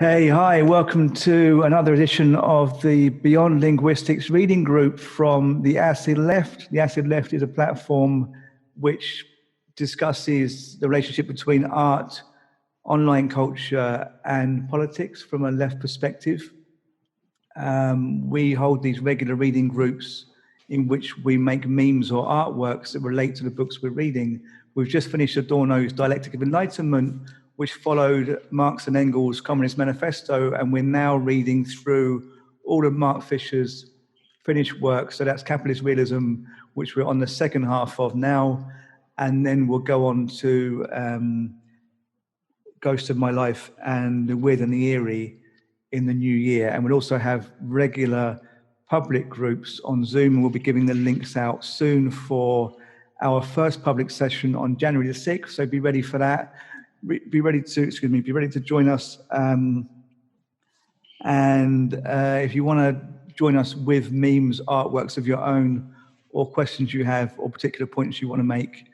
Hey, hi, welcome to another edition of the Beyond Linguistics Reading Group from the Acid Left. The Acid Left is a platform which discusses the relationship between art, online culture, and politics from a left perspective. We hold these regular reading groups in which we make memes or artworks that relate to the books we're reading. We've just finished Adorno's Dialectic of Enlightenment, which followed Marx and Engels' Communist Manifesto, and we're now reading through all of Mark Fisher's finished work. So that's Capitalist Realism, which we're on the second half of now, and then we'll go on to Ghost of My Life and The Weird and the Eerie in the new year. And we'll also have regular public groups on Zoom, and we'll be giving the links out soon for our first public session on January the 6th. So be ready for that. Be ready to join us. If you want to join us with memes, artworks of your own, or questions you have, or particular points you want to make,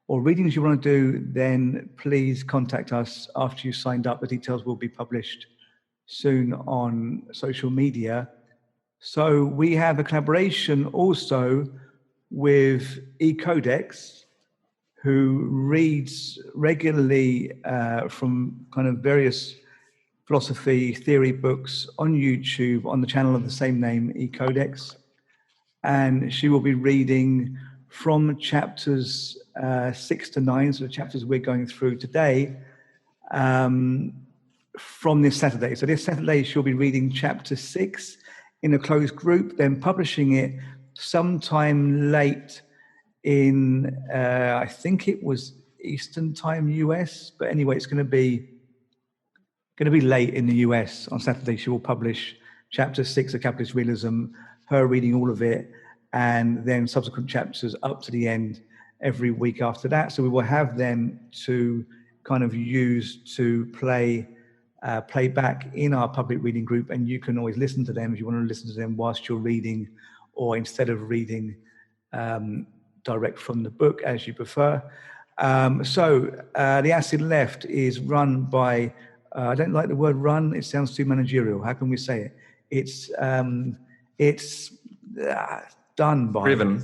or readings you want to do, then please contact us after you signed up. The details will be published soon on social media. So we have a collaboration also with eCodex, who reads regularly from kind of various philosophy theory books on YouTube on the channel of the same name, eCodex. And she will be reading from chapters 6 to 9, so the chapters we're going through today, from this Saturday. So this Saturday, she'll be reading chapter 6 in a closed group, then publishing it sometime late in, I think it was Eastern Time US, but anyway, it's going to be late in the US. On Saturday, she will publish chapter 6 of Capitalist Realism, her reading all of it, and then subsequent chapters up to the end every week after that. So we will have them to kind of use to play back in our public reading group, and you can always listen to them if you want to listen to them whilst you're reading, or instead of reading direct from the book, as you prefer. The Acid Left is run by, I don't like the word run, it sounds too managerial. How can we say it? It's done by... Driven.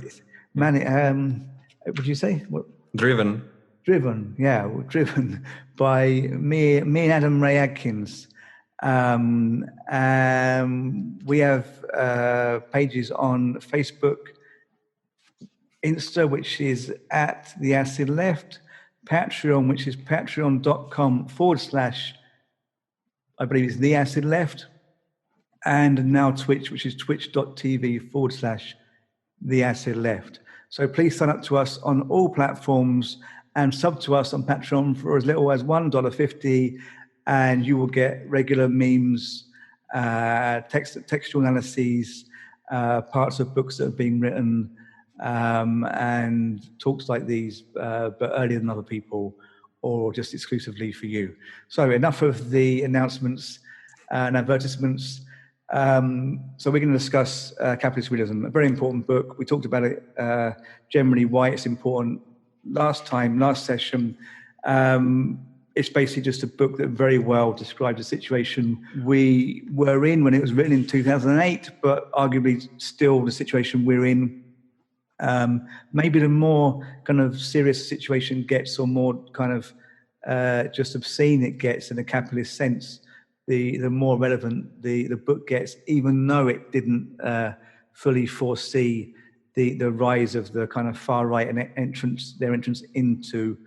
Would you say? What? Driven. Driven, yeah, driven by me and Adam Ray Adkins. We have pages on Facebook, Insta, which is at The Acid Left, Patreon, which is patreon.com/ I believe it's The Acid Left, and now Twitch, which is twitch.tv/ The Acid Left. So please sign up to us on all platforms and sub to us on Patreon for as little as $1.50, and you will get regular memes, textual analyses, parts of books that have been written, and talks like these, but earlier than other people, or just exclusively for you. So enough of the announcements and advertisements. So we're going to discuss Capitalist Realism, a very important book. We talked about it generally, why it's important last session. It's basically just a book that very well describes the situation we were in when it was written in 2008, but arguably still the situation we're in. Maybe the more kind of serious the situation gets, or more kind of just obscene it gets in a capitalist sense, the more relevant the book gets, even though it didn't fully foresee the rise of the kind of far right and their entrance into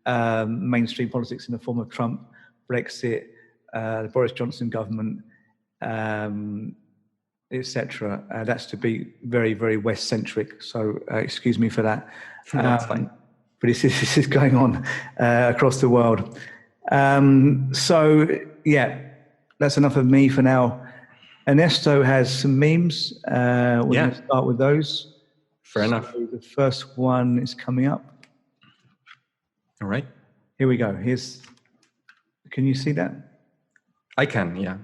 mainstream politics in the form of Trump, Brexit, the Boris Johnson government, etc. That's to be very, very West-centric. So excuse me for that. That's fine. But this is going on across the world. That's enough of me for now. Ernesto has some memes. We're going to start with those. Fair enough. The first one is coming up. All right. Here we go. Can you see that? I can, yeah.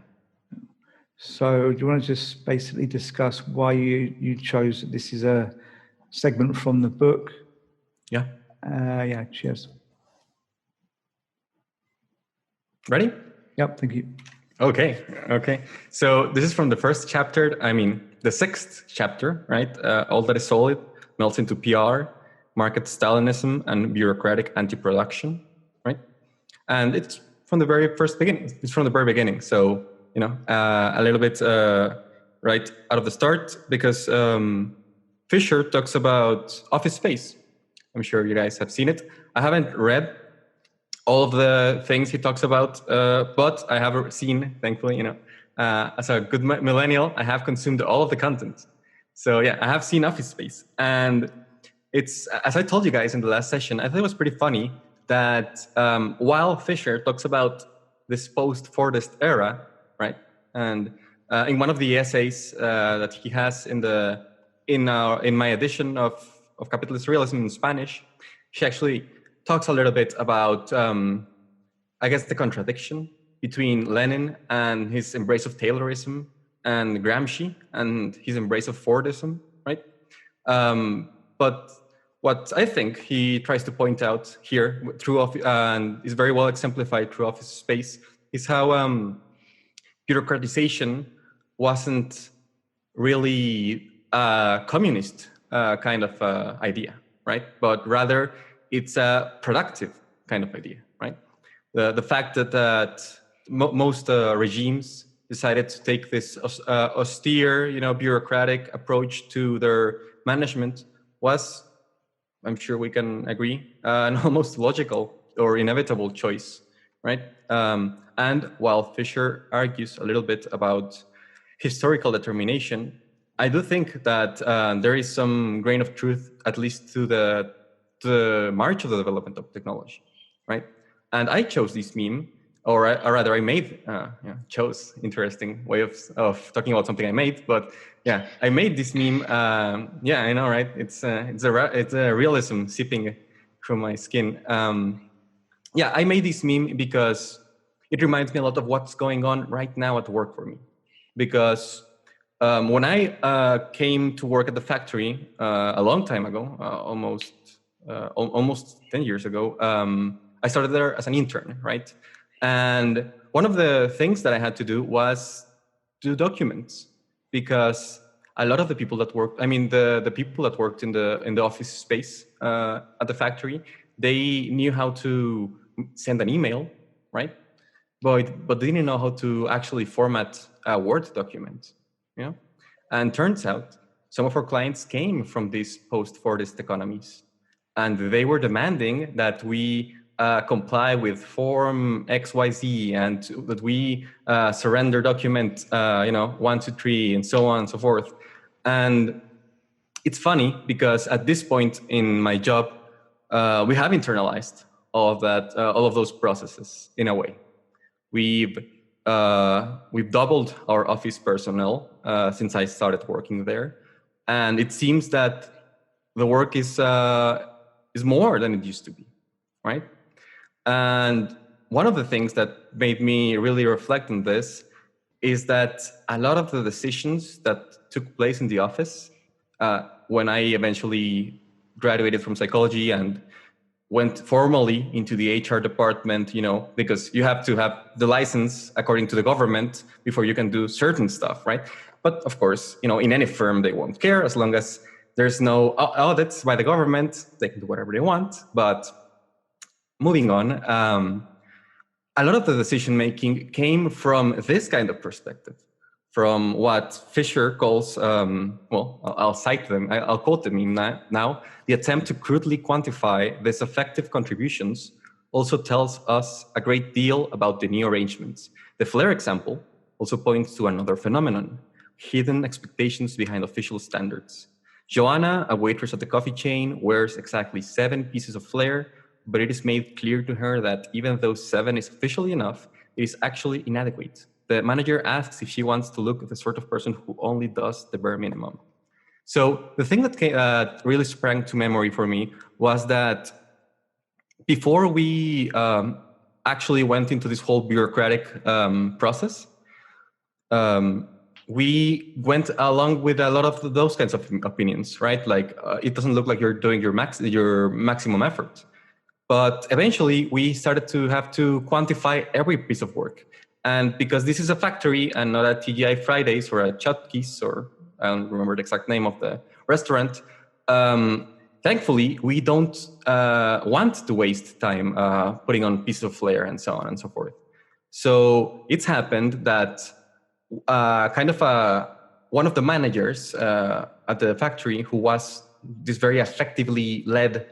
So do you want to just basically discuss why you chose, this is a segment from the book? Yeah. Cheers. Ready? Yep, thank you. Okay. Okay. So this is from the first chapter. I mean, the sixth chapter, right? All that is solid melts into PR, market Stalinism, and bureaucratic anti-production, right? And it's from the very first beginning. It's from the very beginning. So, a little bit right out of the start, because Fisher talks about office space. I'm sure you guys have seen it. I haven't read all of the things he talks about, but I have seen, thankfully, as a good millennial, I have consumed all of the content. So yeah, I have seen Office Space. And it's, as I told you guys in the last session, I thought it was pretty funny that while Fisher talks about this post-Fordist era, right? And in one of the essays that he has in my edition of Capitalist Realism in Spanish, he actually talks a little bit about, I guess, the contradiction between Lenin and his embrace of Taylorism, and Gramsci and his embrace of Fordism, right? But what I think he tries to point out here and is very well exemplified through Office Space is how bureaucratization wasn't really a communist kind of idea, right? But rather it's a productive kind of idea, right? The fact that most regimes decided to take this austere, bureaucratic approach to their management was, I'm sure we can agree, an almost logical or inevitable choice, right? And while Fisher argues a little bit about historical determination, I do think that there is some grain of truth, at least to the march of the development of technology, right? And I chose this meme, or rather, I made chose interesting way of talking about something I made, but yeah, I made this meme. Yeah, I know, right? It's a realism seeping through my skin. Yeah, I made this meme because it reminds me a lot of what's going on right now at work for me. Because when I came to work at the factory a long time ago, almost 10 years ago, I started there as an intern, right? And one of the things that I had to do was do documents, because a lot of the people that worked, the people that worked in the office space at the factory, they knew how to send an email, right? But they didn't know how to actually format a Word document, And turns out some of our clients came from these post-Fordist economies, and they were demanding that we comply with form XYZ, and that we surrender document 1, 2, 3, and so on and so forth. And it's funny because at this point in my job, we have internalized all of those processes in a way. We've doubled our office personnel since I started working there, and it seems that the work is more than it used to be, right? And one of the things that made me really reflect on this is that a lot of the decisions that took place in the office, when I eventually graduated from psychology and went formally into the HR department, because you have to have the license according to the government before you can do certain stuff, right? But of course, in any firm, they won't care as long as there's no audits by the government. They can do whatever they want. But moving on, a lot of the decision-making came from this kind of perspective, from what Fisher calls, I'll cite them, I'll quote them now, the attempt to crudely quantify these effective contributions also tells us a great deal about the new arrangements. The Flair example also points to another phenomenon, hidden expectations behind official standards. Joanna, a waitress at the coffee chain, wears exactly 7 pieces of Flair, but it is made clear to her that even though 7 is officially enough, it is actually inadequate. The manager asks if she wants to look at the sort of person who only does the bare minimum. So the thing that really sprang to memory for me was that before we actually went into this whole bureaucratic process, we went along with a lot of those kinds of opinions, right? Like it doesn't look like you're doing your maximum effort. But eventually we started to have to quantify every piece of work. And because this is a factory and not a TGI Fridays or a Chutkeys, or I don't remember the exact name of the restaurant, thankfully, we don't want to waste time putting on pieces of flair and so on and so forth. So it's happened that one of the managers at the factory, who was this very effectively led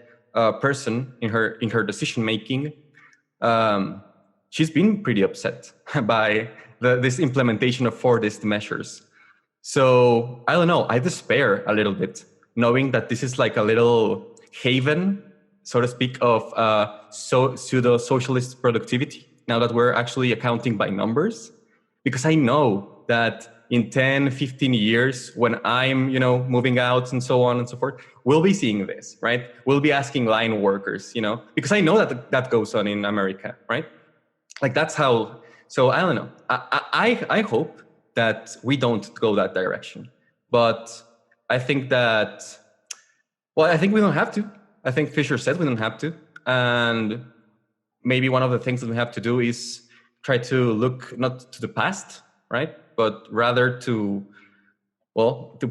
person in her decision making, she's been pretty upset by this implementation of Fordist measures. So I don't know, I despair a little bit, knowing that this is like a little haven, so to speak, of pseudo-socialist productivity, now that we're actually accounting by numbers. Because I know that in 10, 15 years, when I'm, moving out and so on and so forth, we'll be seeing this, right? We'll be asking line workers, because I know that goes on in America, right? Like that's how, so I don't know. I hope that we don't go that direction. But I think that, I think we don't have to. I think Fisher said we don't have to. And maybe one of the things that we have to do is try to look not to the past, right? But rather to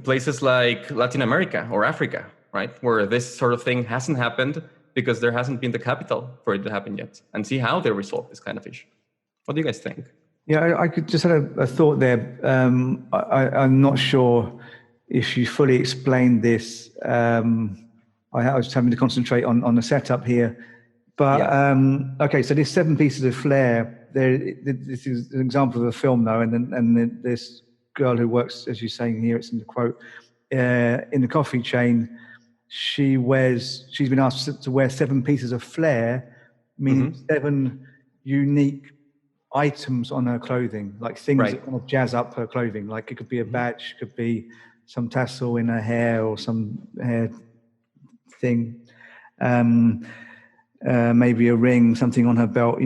places like Latin America or Africa, right? Where this sort of thing hasn't happened because there hasn't been the capital for it to happen yet, and see how they resolve this kind of issue. What do you guys think? Yeah, I could just had a thought there. I'm not sure if you fully explained this. I was having to concentrate on the setup here. But, okay, so there's 7 pieces of flair. This is an example of a film, though, and then this girl who works, as you're saying here, it's in the quote, in the coffee chain, she's been asked to wear 7 pieces of flair, meaning 7 unique items on her clothing, like things that kind of jazz up her clothing. Like it could be a badge, could be some tassel in her hair or some hair thing, maybe a ring, something on her belt,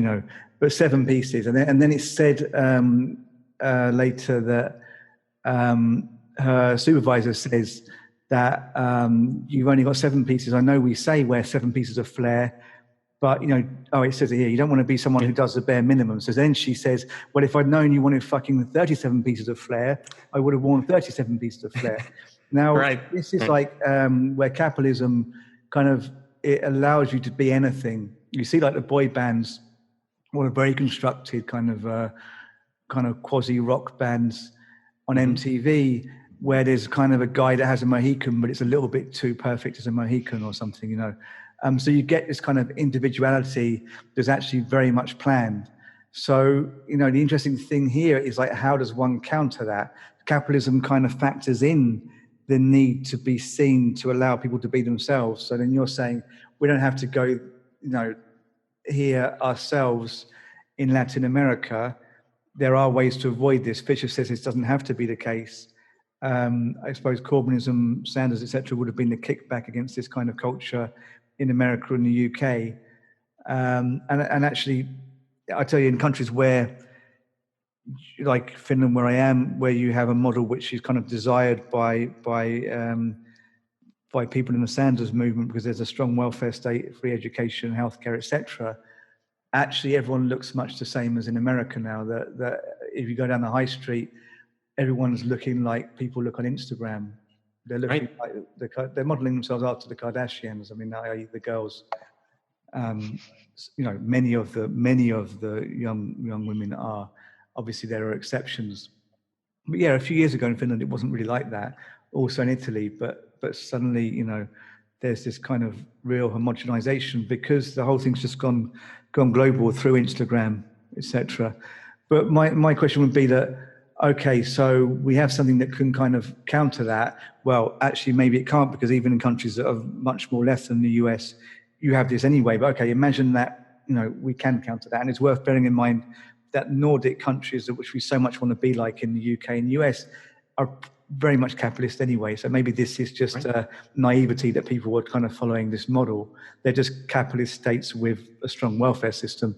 but 7 pieces. And then it's said later that her supervisor says that you've only got 7 pieces. I know we say wear 7 pieces of flair, but, it says it here, you don't want to be someone who does the bare minimum. So then she says, well, if I'd known you wanted fucking 37 pieces of flair, I would have worn 37 pieces of flair. Now, this is like where capitalism kind of, it allows you to be anything. You see like the boy bands, or very constructed kind of quasi-rock bands on MTV, where there's kind of a guy that has a Mohican, but it's a little bit too perfect as a Mohican or something, So you get this kind of individuality that's actually very much planned. So, the interesting thing here is like, how does one counter that? Capitalism kind of factors in the need to be seen, to allow people to be themselves. So then you're saying we don't have to go, here ourselves in Latin America. There are ways to avoid this. Fisher says this doesn't have to be the case. I suppose Corbynism, Sanders, etc., would have been the kickback against this kind of culture in America and the UK. And actually, I tell you, in countries where, like Finland, where I am, where you have a model which is kind of desired by people in the Sanders movement, because there's a strong welfare state, free education, healthcare, etc. Actually, everyone looks much the same as in America now. That if you go down the high street, everyone's looking like people look on Instagram. They're looking like they're modeling themselves after the Kardashians. I mean, i.e. the girls. Many of the young women are. Obviously, there are exceptions. But yeah, a few years ago in Finland, it wasn't really like that. Also in Italy, but suddenly, there's this kind of real homogenization because the whole thing's just gone global through Instagram, etc. But my question would be that, okay, so we have something that can kind of counter that. Well, actually, maybe it can't, because even in countries that are much more left than the US, you have this anyway. But okay, imagine that, we can counter that. And it's worth bearing in mind that Nordic countries, which we so much want to be like in the UK and US, are very much capitalist anyway. So maybe this is just naivety that people were kind of following this model. They're just capitalist states with a strong welfare system.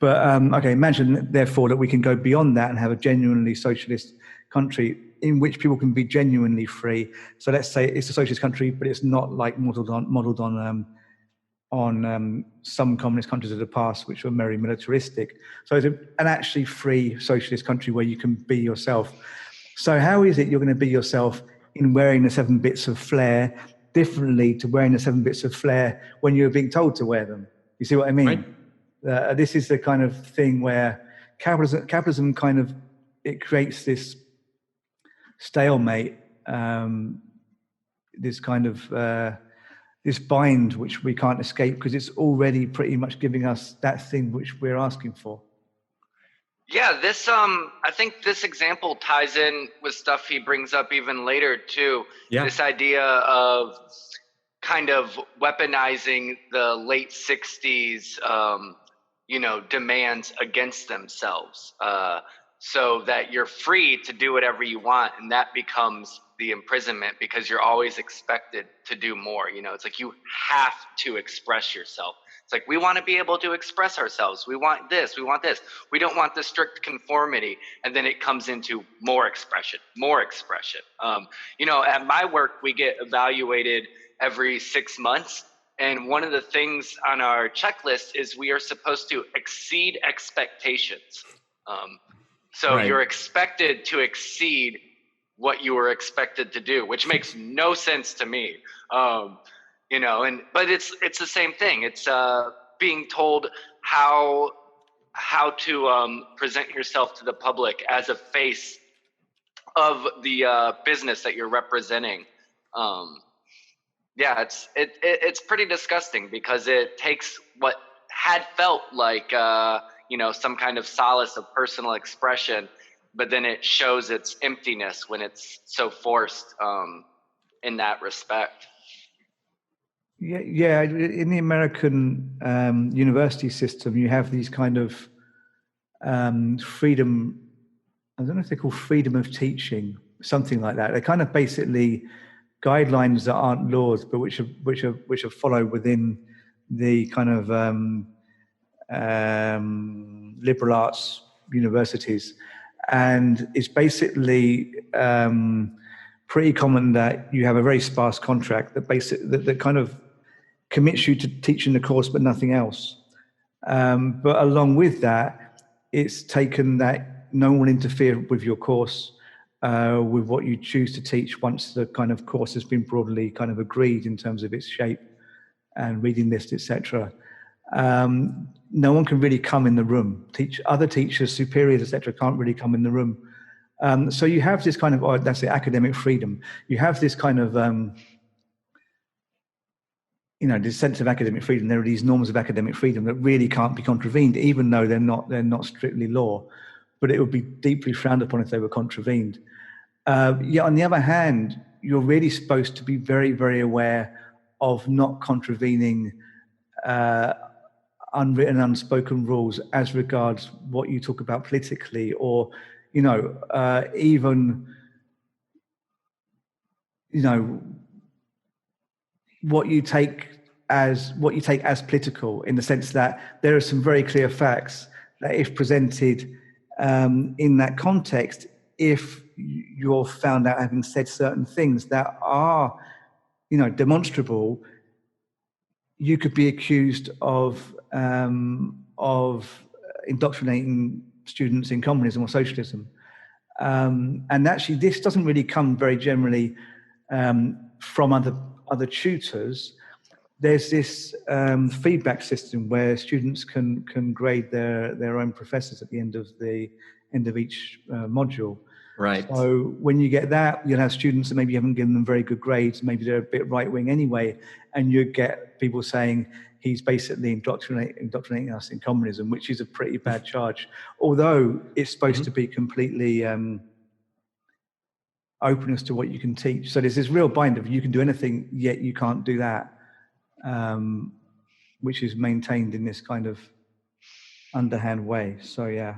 But okay, imagine therefore that we can go beyond that and have a genuinely socialist country in which people can be genuinely free. So let's say it's a socialist country, but it's not like modeled on on some communist countries of the past, which were very militaristic. So it's an actually free socialist country where you can be yourself. So how is it you're going to be yourself in wearing the 7 bits of flair differently to wearing the 7 bits of flair when you're being told to wear them? You see what I mean? Right. This is the kind of thing where capitalism kind of, it creates this stalemate, this kind of this bind which we can't escape because it's already pretty much giving us that thing which we're asking for. Yeah, this I think this example ties in with stuff he brings up even later too. Yeah. This idea of kind of weaponizing the late 60s demands against themselves, so that you're free to do whatever you want, and that becomes the imprisonment because you're always expected to do more. It's like you have to express yourself. It's like, we want to be able to express ourselves. We want this, we want this. We don't want the strict conformity. And then it comes into more expression, more expression. At my work, we get evaluated every 6 months. And one of the things on our checklist is we are supposed to exceed expectations. So right. You're expected to exceed what you were expected to do, which makes no sense to me. But it's the same thing. It's being told how to present yourself to the public as a face of the business that you're representing. It's pretty disgusting because it takes what had felt like some kind of solace of personal expression, but then it shows its emptiness when it's so forced in that respect. Yeah. In the American university system, you have these kind of freedom. I don't know if they're called freedom of teaching, something like that. They're kind of basically guidelines that aren't laws, but which are followed within the kind of liberal arts universities, and it's basically pretty common that you have a very sparse contract that kind of commits you to teaching the course but nothing else. But along with that, it's taken that no one will interfere with your course, with what you choose to teach once the kind of course has been broadly kind of agreed in terms of its shape and reading list, etc. No one can really come in the room. Other teachers, superiors, etc., can't really come in the room. So you have this kind of, that's the academic freedom. You have this kind of, this sense of academic freedom. There are these norms of academic freedom that really can't be contravened, even though they're not strictly law. But it would be deeply frowned upon if they were contravened. Yet on the other hand, you're really supposed to be very, very aware of not contravening unwritten, unspoken rules as regards what you talk about politically, or even what you take as political, in the sense that there are some very clear facts that, if presented in that context, if you're found out having said certain things that are demonstrable, you could be accused of indoctrinating students in communism or socialism. And actually, this doesn't really come very generally from other tutors. There's this feedback system where students can grade their own professors at the end of each module. Right. So when you get that, you'll have students that maybe you haven't given them very good grades, maybe they're a bit right-wing anyway, and you get people saying he's basically indoctrinating us in communism, which is a pretty bad charge, although it's supposed to be completely open as to what you can teach. So there's this real bind of you can do anything, yet you can't do that, which is maintained in this kind of underhand way. So yeah.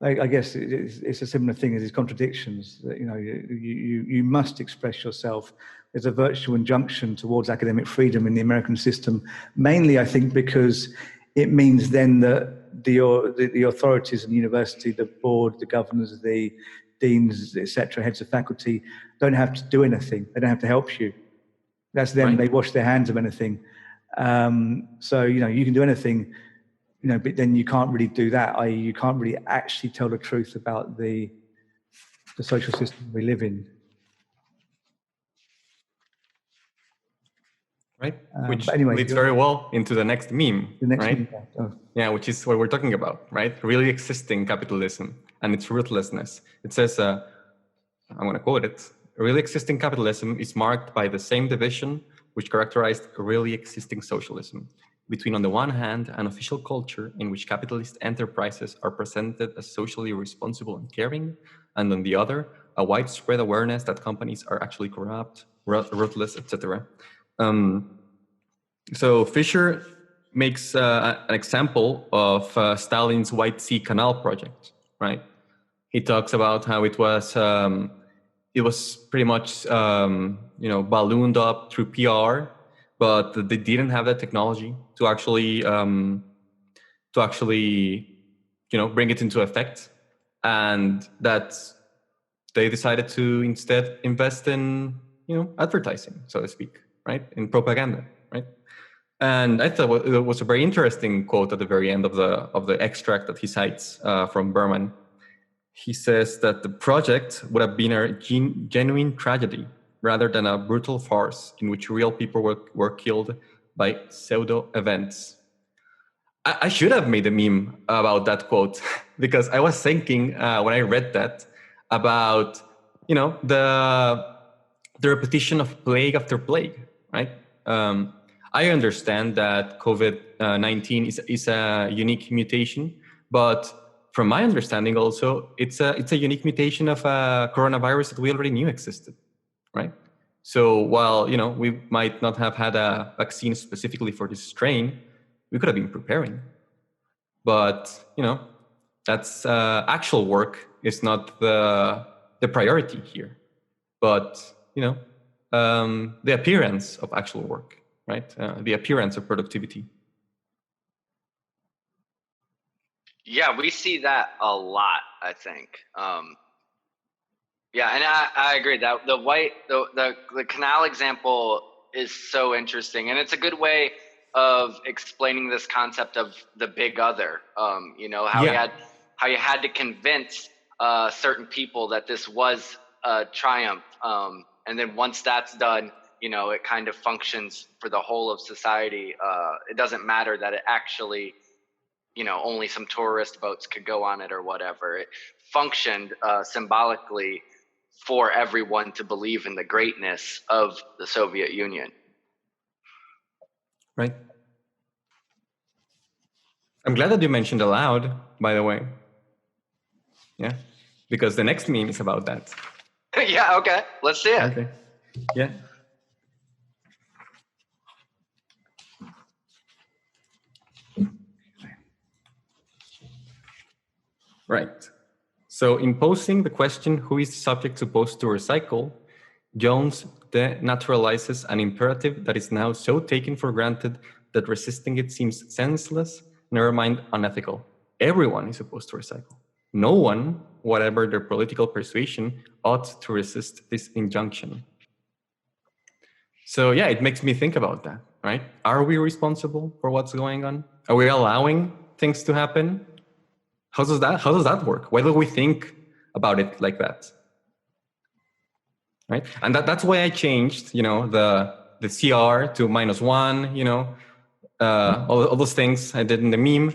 I guess it's a similar thing as these contradictions that, you must express yourself. There's a virtual injunction towards academic freedom in the American system, mainly, I think, because it means then that the authorities in the university, the board, the governors, the deans, etc., heads of faculty, don't have to do anything. They don't have to help you. That's them. Right. They wash their hands of anything. So, you can do anything, but then you can't really do that. I.e., you can't really actually tell the truth about the social system we live in. Right. Which but anyway, leads very well into the next meme, the next right? meme. Oh. Yeah, which is what we're talking about, right? Really existing capitalism and its ruthlessness. It says, I'm going to quote it, really existing capitalism is marked by the same division which characterized really existing socialism, between on the one hand an official culture in which capitalist enterprises are presented as socially responsible and caring, and on the other, a widespread awareness that companies are actually corrupt, ruthless, etc. So Fisher makes an example of Stalin's White Sea Canal project, right? He talks about how it was pretty much ballooned up through PR, but they didn't have the technology to actually bring it into effect, and that they decided to instead invest in advertising, so to speak, right, in propaganda, right. And I thought it was a very interesting quote at the very end of the extract that he cites from Berman. He says that the project would have been a genuine tragedy rather than a brutal farce in which real people were killed by pseudo events. I should have made a meme about that quote because I was thinking when I read that about the repetition of plague after plague, right? I understand that COVID-19 is a unique mutation, but from my understanding also, it's a unique mutation of a coronavirus that we already knew existed, right? So while we might not have had a vaccine specifically for this strain, we could have been preparing. But that's actual work is not the priority here, but the appearance of actual work. Right, the appearance of productivity. Yeah, we see that a lot, I think. Yeah, and I agree that the Canal example is so interesting, and it's a good way of explaining this concept of the big other. How you had to convince certain people that this was a triumph, and then once that's done, it kind of functions for the whole of society. It doesn't matter that it actually, only some tourist boats could go on it or whatever. It functioned symbolically for everyone to believe in the greatness of the Soviet Union. Right. I'm glad that you mentioned aloud, by the way. Yeah, because the next meme is about that. Yeah, okay. Let's see it. Okay. Yeah. Right. So in posing the question, who is the subject supposed to recycle, Jones denaturalizes an imperative that is now so taken for granted that resisting it seems senseless, never mind unethical. Everyone is supposed to recycle. No one, whatever their political persuasion, ought to resist this injunction. So yeah, it makes me think about that, right? Are we responsible for what's going on? Are we allowing things to happen? How does that work? Why do we think about it like that? Right? And that's why I changed, the CR to -1, all those things I did in the meme,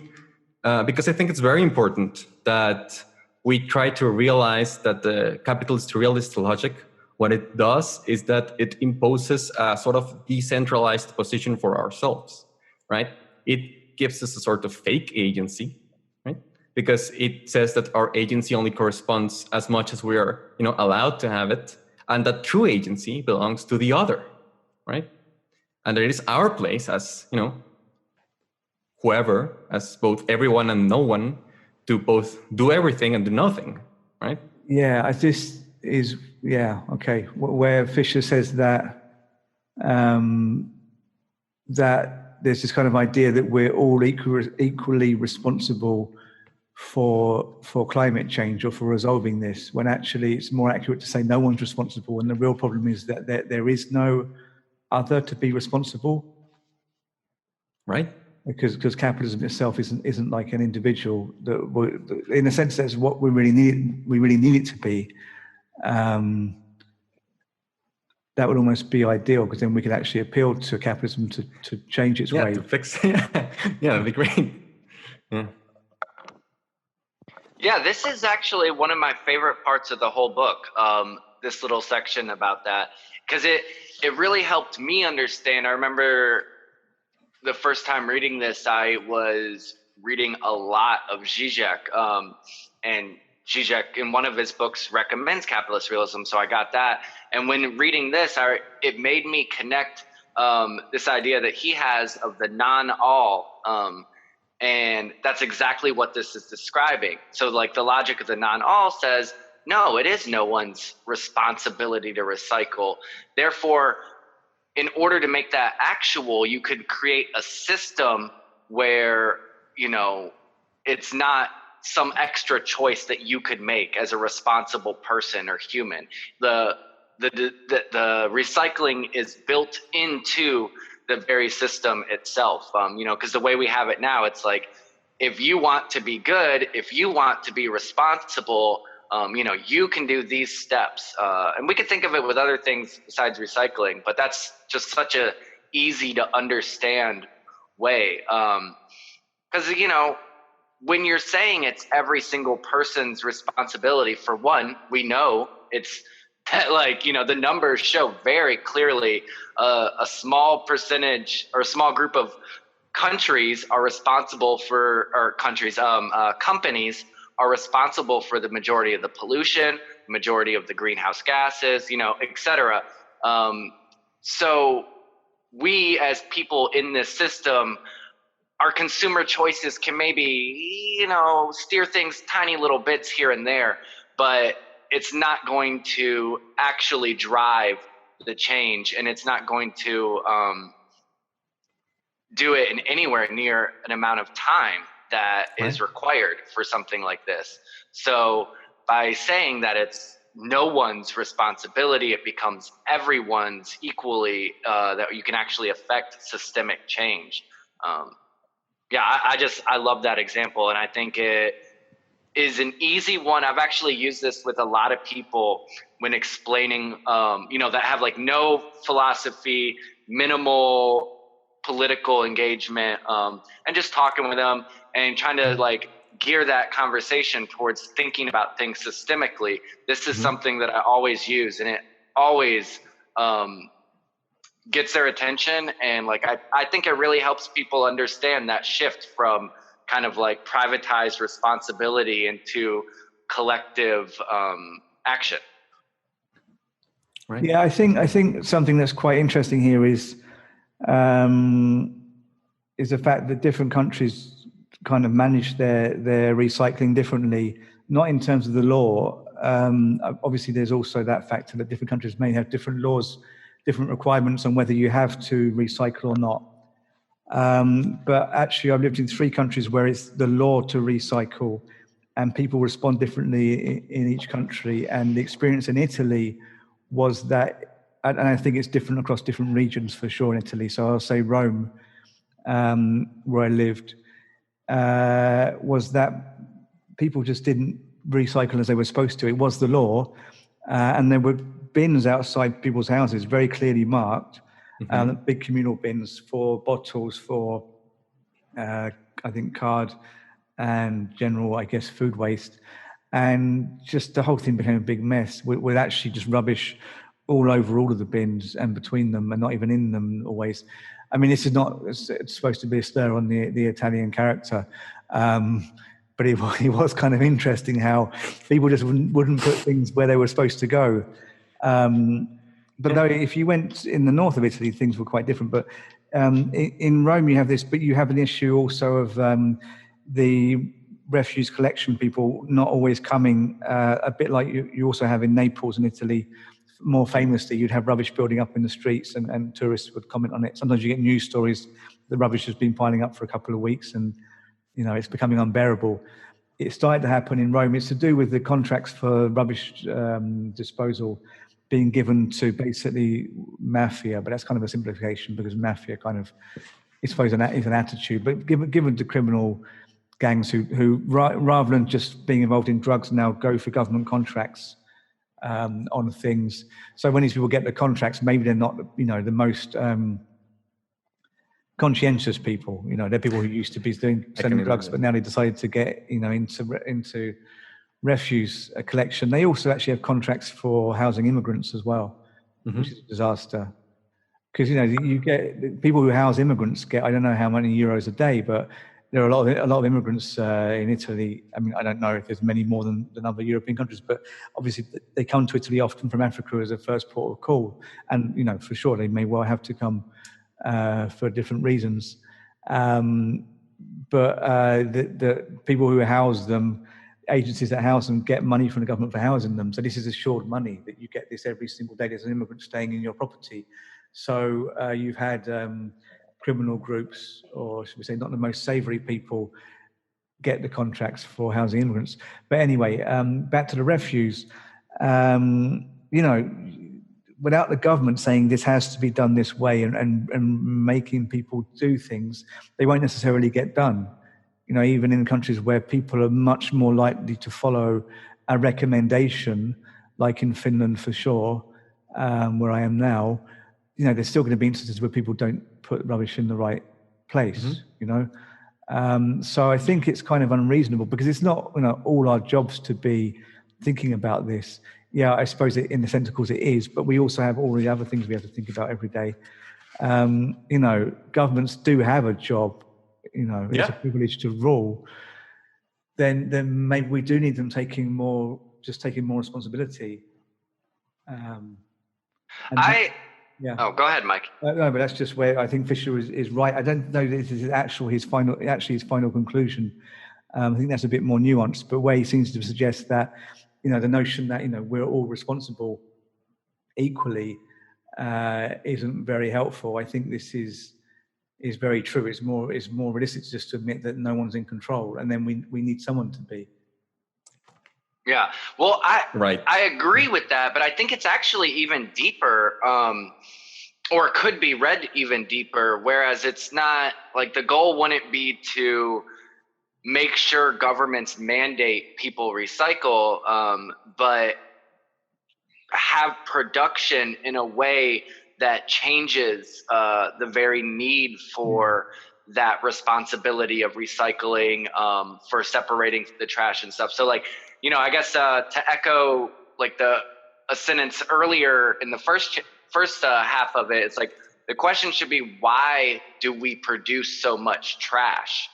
because I think it's very important that we try to realize that the capitalist realist logic, what it does is that it imposes a sort of decentralized position for ourselves, right? It gives us a sort of fake agency, right? Because it says that our agency only corresponds as much as we are, allowed to have it, and that true agency belongs to the other, right? And it is our place as, whoever, as both everyone and no one, to both do everything and do nothing, right? Yeah, okay. Where Fisher says that that there's this kind of idea that we're all equally responsible for climate change or for resolving this, when actually it's more accurate to say no one's responsible, and the real problem is that there is no other to be responsible. Right. Because capitalism itself isn't like an individual. In a sense, that's what we really need. We really need it to be. That would almost be ideal, because then we could actually appeal to capitalism to change its way. To fix. Yeah, that'd be great. Yeah. Yeah, this is actually one of my favorite parts of the whole book. This little section about that, because it really helped me understand. I remember the first time reading this, I was reading a lot of Zizek, and Zizek in one of his books recommends capitalist realism, so I got that. And when reading this, it made me connect this idea that he has of the non-all, and that's exactly what this is describing. So like the logic of the non-all says, no, it is no one's responsibility to recycle. Therefore, in order to make that actual, you could create a system where, it's not some extra choice that you could make as a responsible person or human. The recycling is built into the very system itself, because the way we have it now, it's like, if you want to be good, if you want to be responsible, you can do these steps. And we could think of it with other things besides recycling, but that's just such a easy to understand way. Because, when you're saying it's every single person's responsibility, for one, we know it's that, the numbers show very clearly a small percentage or a small group of countries are responsible for, or companies are responsible for the majority of the pollution, majority of the greenhouse gases, et cetera. So we as people in this system, our consumer choices can maybe, steer things tiny little bits here and there, but it's not going to actually drive the change, and it's not going to do it in anywhere near an amount of time that is required for something like this. So by saying that it's no one's responsibility, it becomes everyone's equally, that you can actually affect systemic change. I love that example, and I think it is an easy one. I've actually used this with a lot of people when explaining, that have no philosophy, minimal political engagement, and just talking with them and trying to gear that conversation towards thinking about things systemically. This is something that I always use, and it always gets their attention. And I think it really helps people understand that shift from kind of privatized responsibility into collective action. Right. Yeah, I think something that's quite interesting here is the fact that different countries kind of manage their recycling differently, not in terms of the law. Obviously, there's also that factor that different countries may have different laws, different requirements on whether you have to recycle or not. But actually, I've lived in 3 countries where it's the law to recycle, and people respond differently in each country. And the experience in Italy was that, and I think it's different across different regions for sure in Italy. So I'll say Rome, where I lived, was that people just didn't recycle as they were supposed to. It was the law, and there were bins outside people's houses, very clearly marked, big communal bins for bottles, for I think card and general, I guess, food waste. And just the whole thing became a big mess with actually just rubbish all over all of the bins and between them, and not even in them always. I mean, this is not, it's supposed to be a slur on the Italian character, but it was kind of interesting how people just wouldn't put things where they were supposed to go. But though if you went in the north of Italy, things were quite different. But in Rome, you have this, but you have an issue also of the refuse collection people not always coming, a bit like you also have in Naples in Italy. More famously, you'd have rubbish building up in the streets, and tourists would comment on it. Sometimes you get news stories, the rubbish has been piling up for a couple of weeks and, it's becoming unbearable. It started to happen in Rome. It's to do with the contracts for rubbish disposal being given to basically mafia, but that's kind of a simplification because mafia kind of, I suppose, is an attitude, but given to criminal gangs who rather than just being involved in drugs now go for government contracts on things. So when these people get the contracts, maybe they're not, the most conscientious people. They're people who used to be selling drugs, but now they decided to get, into refuse collection. They also actually have contracts for housing immigrants as well, which is a disaster. Because you get people who house immigrants get, I don't know how many euros a day, but there are a lot of immigrants in Italy. I mean, I don't know if there's many more than other European countries, but obviously they come to Italy often from Africa as a first port of call, and for sure they may well have to come for different reasons. But the people who house them, agencies that house them, get money from the government for housing them. So this is assured money that you get this every single day. There's an immigrant staying in your property. So you've had criminal groups, or should we say not the most savory people, get the contracts for housing immigrants. But anyway, back to the refuse. Without the government saying this has to be done this way and making people do things, they won't necessarily get done. Even in countries where people are much more likely to follow a recommendation, like in Finland for sure, where I am now, there's still going to be instances where people don't put rubbish in the right place, So I think it's kind of unreasonable because it's not, all our jobs to be thinking about this. Yeah, I suppose in the sense, of course, it is, but we also have all the other things we have to think about every day. Governments do have a job, it's a privilege to rule. Then maybe we do need them taking more responsibility. Oh, go ahead, Mike. No, but that's just where I think Fisher is right. I don't know that this is his final conclusion. I think that's a bit more nuanced, but where he seems to suggest that, the notion that, we're all responsible equally isn't very helpful. I think this is very true. It's more realistic just to admit that no one's in control, and then we need someone to be. Yeah, well, I agree with that, but I think it's actually even deeper, or could be read even deeper, whereas it's not like the goal wouldn't be to make sure governments mandate people recycle, but have production in a way that changes the very need for that responsibility of recycling, for separating the trash and stuff. So I guess to echo a sentence earlier in the first half of it, it's like the question should be, why do we produce so much trash?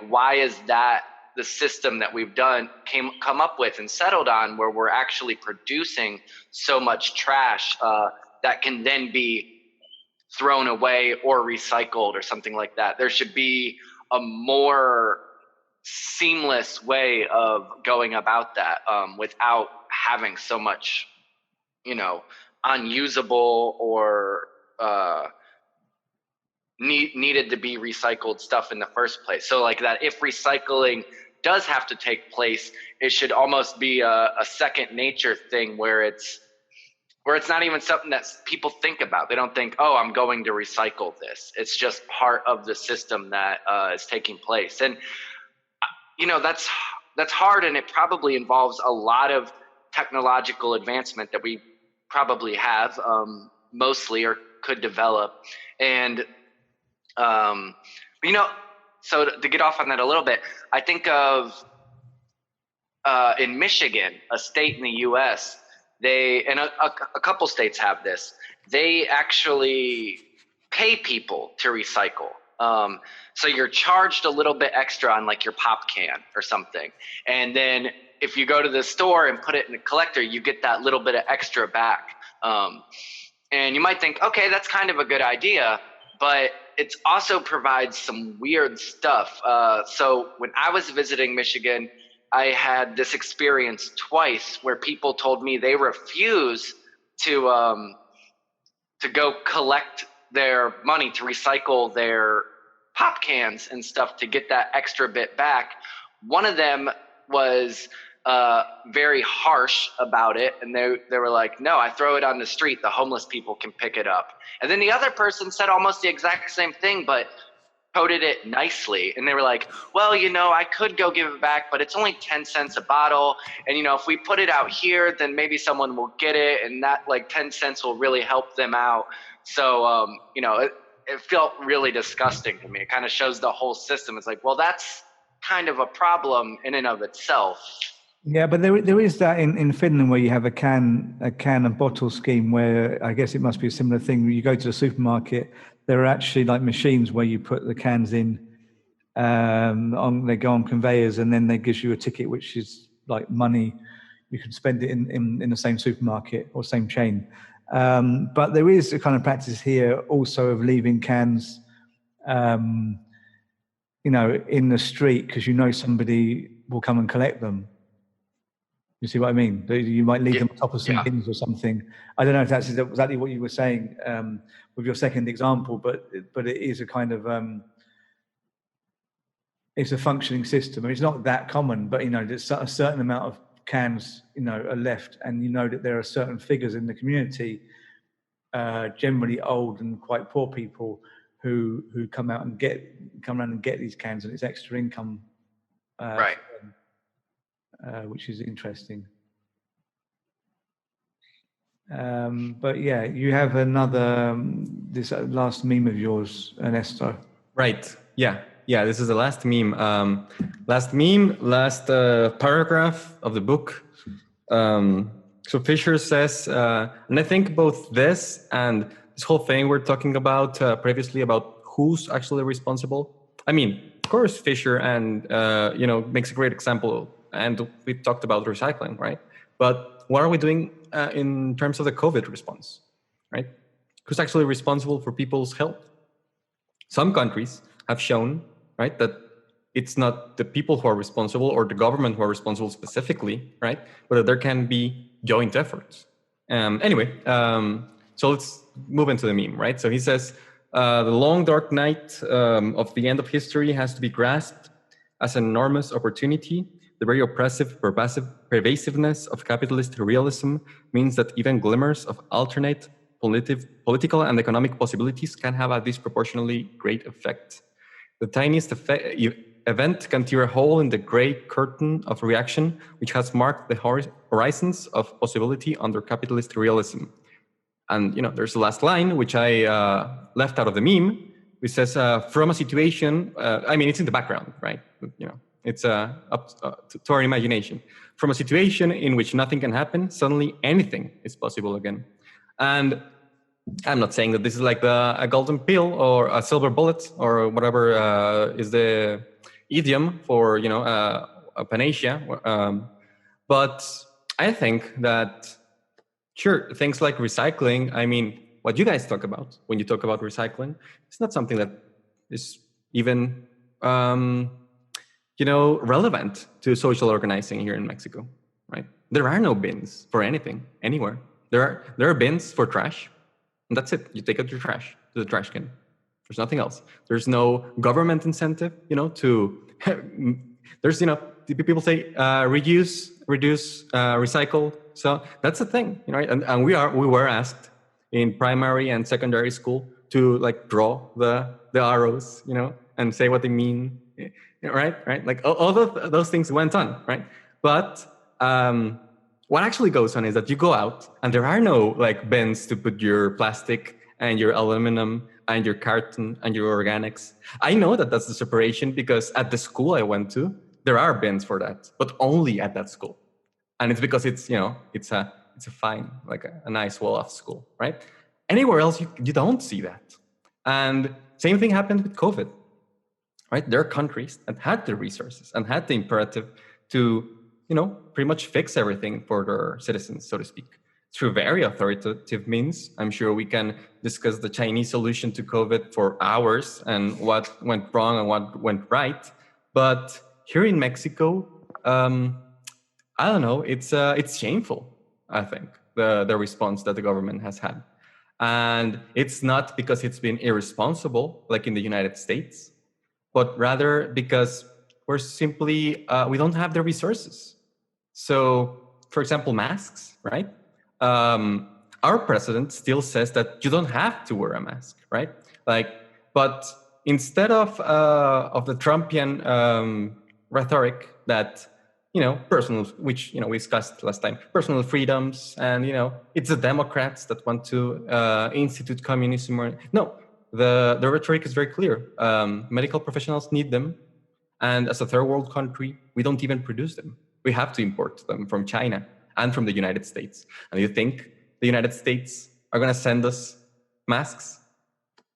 Why is that the system that we've come up with and settled on, where we're actually producing so much trash that can then be thrown away or recycled or something like that? There should be a more seamless way of going about that, without having so much, unusable or needed to be recycled stuff in the first place. So that if recycling does have to take place, it should almost be a second nature thing where it's not even something that people think about. They don't think, oh, I'm going to recycle this. It's just part of the system that is taking place. And that's hard, and it probably involves a lot of technological advancement that we probably have, mostly, or could develop. And so to get off on that a little bit, I think of in Michigan, a state in the U.S., and a couple states have this. They actually pay people to recycle. So you're charged a little bit extra on your pop can or something. And then if you go to the store and put it in a collector, you get that little bit of extra back. And you might think, okay, that's kind of a good idea, but it also provides some weird stuff. So when I was visiting Michigan, I had this experience twice where people told me they refuse to go collect their money to recycle their pop cans and stuff to get that extra bit back. One of them was very harsh about it, and they were like, no, I throw it on the street, the homeless people can pick it up. And then the other person said almost the exact same thing, but coded it nicely. And they were like, well, I could go give it back, but it's only 10 cents a bottle. And, if we put it out here, then maybe someone will get it. And that 10 cents will really help them out. So, it felt really disgusting to me. It kind of shows the whole system. It's like, well, that's kind of a problem in and of itself. Yeah, but there is that in Finland where you have a can and bottle scheme where I guess it must be a similar thing. You go to the supermarket, there are actually machines where you put the cans in, they go on conveyors, and then they gives you a ticket which is like money. You can spend it in the same supermarket or same chain. But there is a kind of practice here also of leaving cans, in the street because somebody will come and collect them. You see what I mean? You might leave them on top of some bins or something. I don't know if that's exactly what you were saying with your second example, but it is a kind of it's a functioning system. It's not that common, but there's a certain amount of cans are left, and that there are certain figures in the community, generally old and quite poor people, who come around and get these cans, and it's extra income. Right. Which is interesting. But yeah, you have another, this last meme of yours, Ernesto. Right. Yeah. This is the last meme. Last paragraph of the book. So Fisher says, and I think both this and this whole thing we're talking about previously about who's actually responsible. I mean, of course, Fisher and makes a great example. And we talked about recycling, right? But what are we doing in terms of the COVID response, right? Who's actually responsible for people's health? Some countries have shown, right, that it's not the people who are responsible or the government who are responsible specifically, right? But that there can be joint efforts. So let's move into the meme, right? So he says, the long dark night of the end of history has to be grasped as an enormous opportunity. The very oppressive, pervasiveness of capitalist realism means that even glimmers of alternate political and economic possibilities can have a disproportionately great effect. The tiniest event can tear a hole in the gray curtain of reaction, which has marked the horizons of possibility under capitalist realism. And there's the last line, which I left out of the meme, which says, from a situation, it's in the background, right? It's up to our imagination. From a situation in which nothing can happen, suddenly anything is possible again. And I'm not saying that this is like a golden pill or a silver bullet or whatever is the idiom for a panacea. But I think that, sure, things like recycling, what you guys talk about when you talk about recycling, it's not something that is even relevant to social organizing here in Mexico, right? There are no bins for anything anywhere. There are bins for trash, and that's it. You take out your trash to the trash can. There's nothing else. There's no government incentive, to. There's people say reduce, recycle. So that's the thing, right? And we were asked in primary and secondary school to draw the arrows, and say what they mean. Right? Like all those things went on, right? But what actually goes on is that you go out and there are no bins to put your plastic and your aluminum and your carton and your organics. I know that that's the separation because at the school I went to, there are bins for that, but only at that school. And it's because it's a fine, a nice well-off school, right? Anywhere else, you don't see that. And same thing happened with COVID. Right? There are countries that had the resources and had the imperative to, pretty much fix everything for their citizens, so to speak, through very authoritative means. I'm sure we can discuss the Chinese solution to COVID for hours and what went wrong and what went right. But here in Mexico, I don't know, it's shameful, I think, the response that the government has had. And it's not because it's been irresponsible, like in the United States, but rather because we're simply, we don't have the resources. So, for example, masks, right? Our president still says that you don't have to wear a mask, right? But instead of the Trumpian rhetoric that, personal, which, we discussed last time, personal freedoms, and, it's the Democrats that want to institute communism. No, the rhetoric is very clear. Medical professionals need them. And as a third world country, we don't even produce them. We have to import them from China and from the United States. And you think the United States are going to send us masks?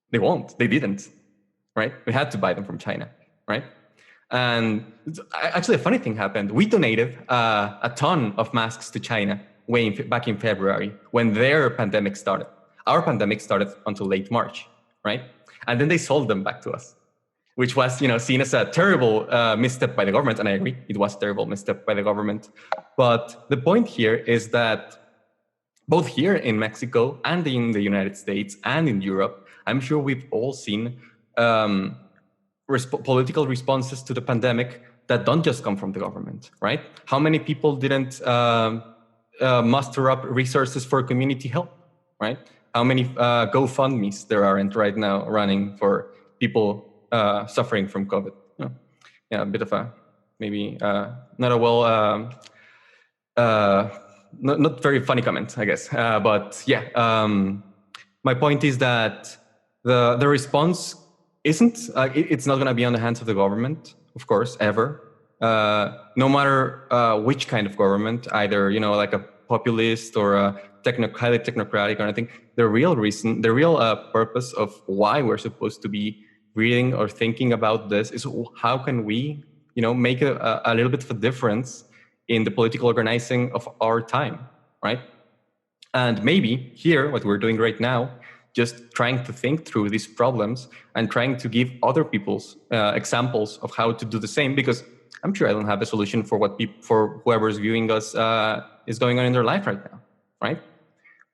They won't. They didn't, right? We had to buy them from China, right? And actually, a funny thing happened. We donated a ton of masks to China back in February when their pandemic started. Our pandemic started until late March, right? And then they sold them back to us, which was, seen as a terrible misstep by the government. And I agree, it was a terrible misstep by the government. But the point here is that both here in Mexico and in the United States and in Europe, I'm sure we've all seen political responses to the pandemic that don't just come from the government, right? How many people didn't muster up resources for community help, right? How many GoFundMes there aren't right now running for people suffering from COVID? Yeah, a bit of a, maybe not a well, not very funny comment, I guess. But yeah, my point is that the response isn't, it's not going to be on the hands of the government, of course, ever. No matter which kind of government, either, like a populist or a highly technocratic or anything. The real reason, the real purpose of why we're supposed to be reading or thinking about this is how can we, make a little bit of a difference in the political organizing of our time, right? And maybe here, what we're doing right now, just trying to think through these problems and trying to give other people's examples of how to do the same, because I'm sure I don't have a solution for for whoever's viewing us is going on in their life right now, right?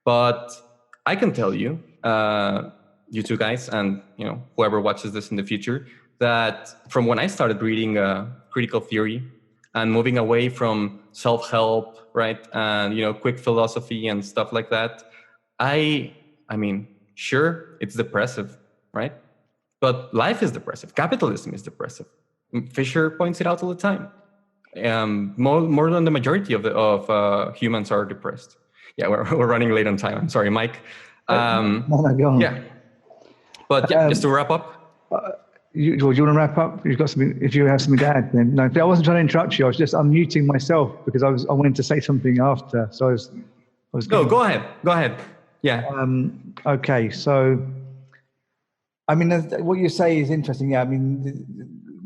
But I can tell you, you two guys, and whoever watches this in the future, that from when I started reading critical theory and moving away from self-help, right, and quick philosophy and stuff like that, I mean, sure, it's depressive, right? But life is depressive. Capitalism is depressive. Fisher points it out all the time. More than the majority of humans are depressed. Yeah, we're running late on time. I'm sorry, Mike. No, go on. Yeah, but yeah, just to wrap up. George, you want to wrap up? You've got something. If you have something to add, then no. I wasn't trying to interrupt you. I was just unmuting myself because I wanted to say something after. So I was. No, go ahead. Go ahead. Yeah. Okay. So, I mean, what you say is interesting. Yeah. I mean,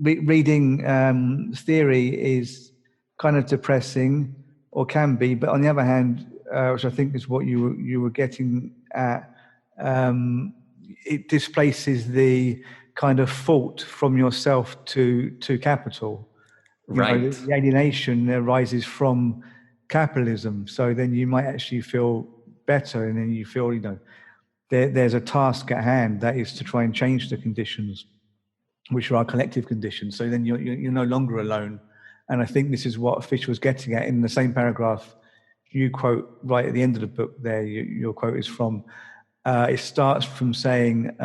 reading theory is kind of depressing, or can be. But on the other hand, which I think is what you were getting at, it displaces the kind of fault from yourself to capital. Right. The alienation arises from capitalism. So then you might actually feel better, and then you feel, there's a task at hand that is to try and change the conditions, which are our collective conditions. So then you're no longer alone. And I think this is what Fisher was getting at in the same paragraph you quote right at the end of the book there. Your quote is from, it starts from saying,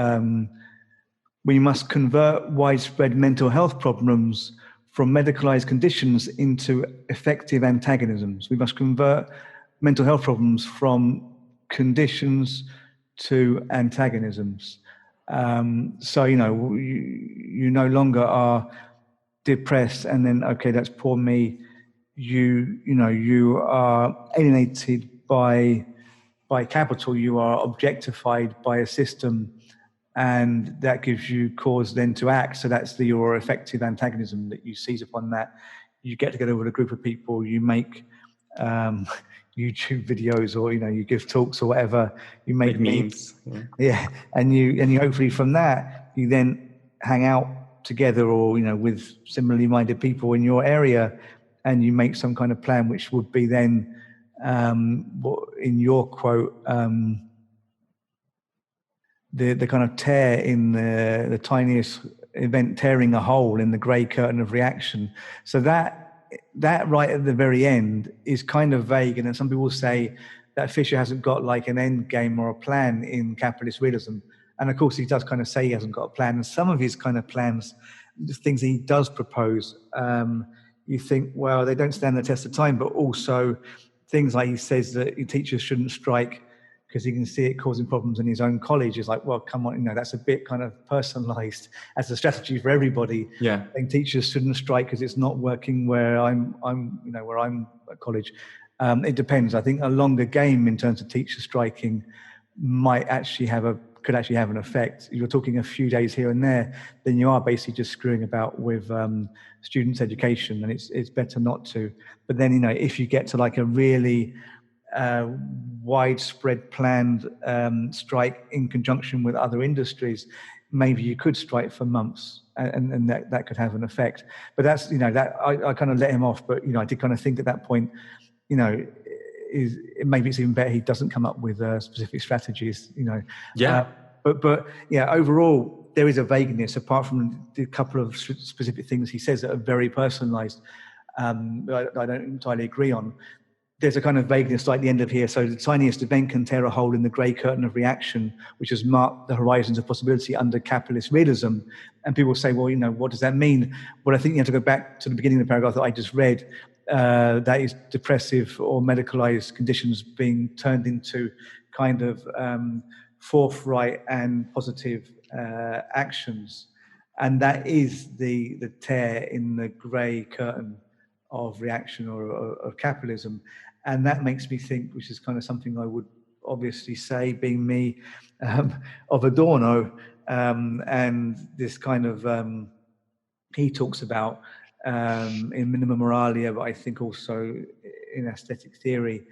we must convert widespread mental health problems from medicalized conditions into effective antagonisms. We must convert mental health problems from conditions to antagonisms. So, you no longer are depressed and then, okay, that's poor me. You are alienated by capital. You are objectified by a system, and that gives you cause then to act. So that's your effective antagonism that you seize upon that. You get together with a group of people, you make YouTube videos, or you give talks or whatever. You make memes. Yeah, and you hopefully from that you then hang out together, or with similarly minded people in your area, and you make some kind of plan, which would be then, in your quote, the kind of tear in the tiniest event, tearing a hole in the grey curtain of reaction. So that that right at the very end is kind of vague. And then some people say that Fisher hasn't got like an end game or a plan in capitalist realism. And of course, he does kind of say he hasn't got a plan. And some of his kind of plans, the things he does propose, you think, well, they don't stand the test of time, but also things like he says that teachers shouldn't strike because he can see it causing problems in his own college. Is like, well, come on, that's a bit kind of personalized as a strategy for everybody. Yeah. Saying teachers shouldn't strike because it's not working where I'm where I'm at college. It depends. I think a longer game in terms of teachers striking could actually have an effect. If you're talking a few days here and there, then you are basically just screwing about with students' education, and it's better not to. But then, if you get to like a really widespread planned strike in conjunction with other industries, maybe you could strike for months, and that could have an effect. But that's, that I kind of let him off. But, I did kind of think at that point, maybe it's even better he doesn't come up with specific strategies, Yeah. But yeah, overall, there is a vagueness apart from the couple of specific things he says that are very personalized. I don't entirely agree on. There's a kind of vagueness like the end of here. So the tiniest event can tear a hole in the grey curtain of reaction, which has marked the horizons of possibility under capitalist realism. And people say, well, what does that mean? Well, I think you have to go back to the beginning of the paragraph that I just read. That is depressive or medicalized conditions being turned into kind of forthright and positive actions. And that is the tear in the grey curtain of reaction or of capitalism. And that makes me think, which is kind of something I would obviously say, being me, of Adorno, and this kind of, he talks about in Minima Moralia, but I think also in aesthetic theory,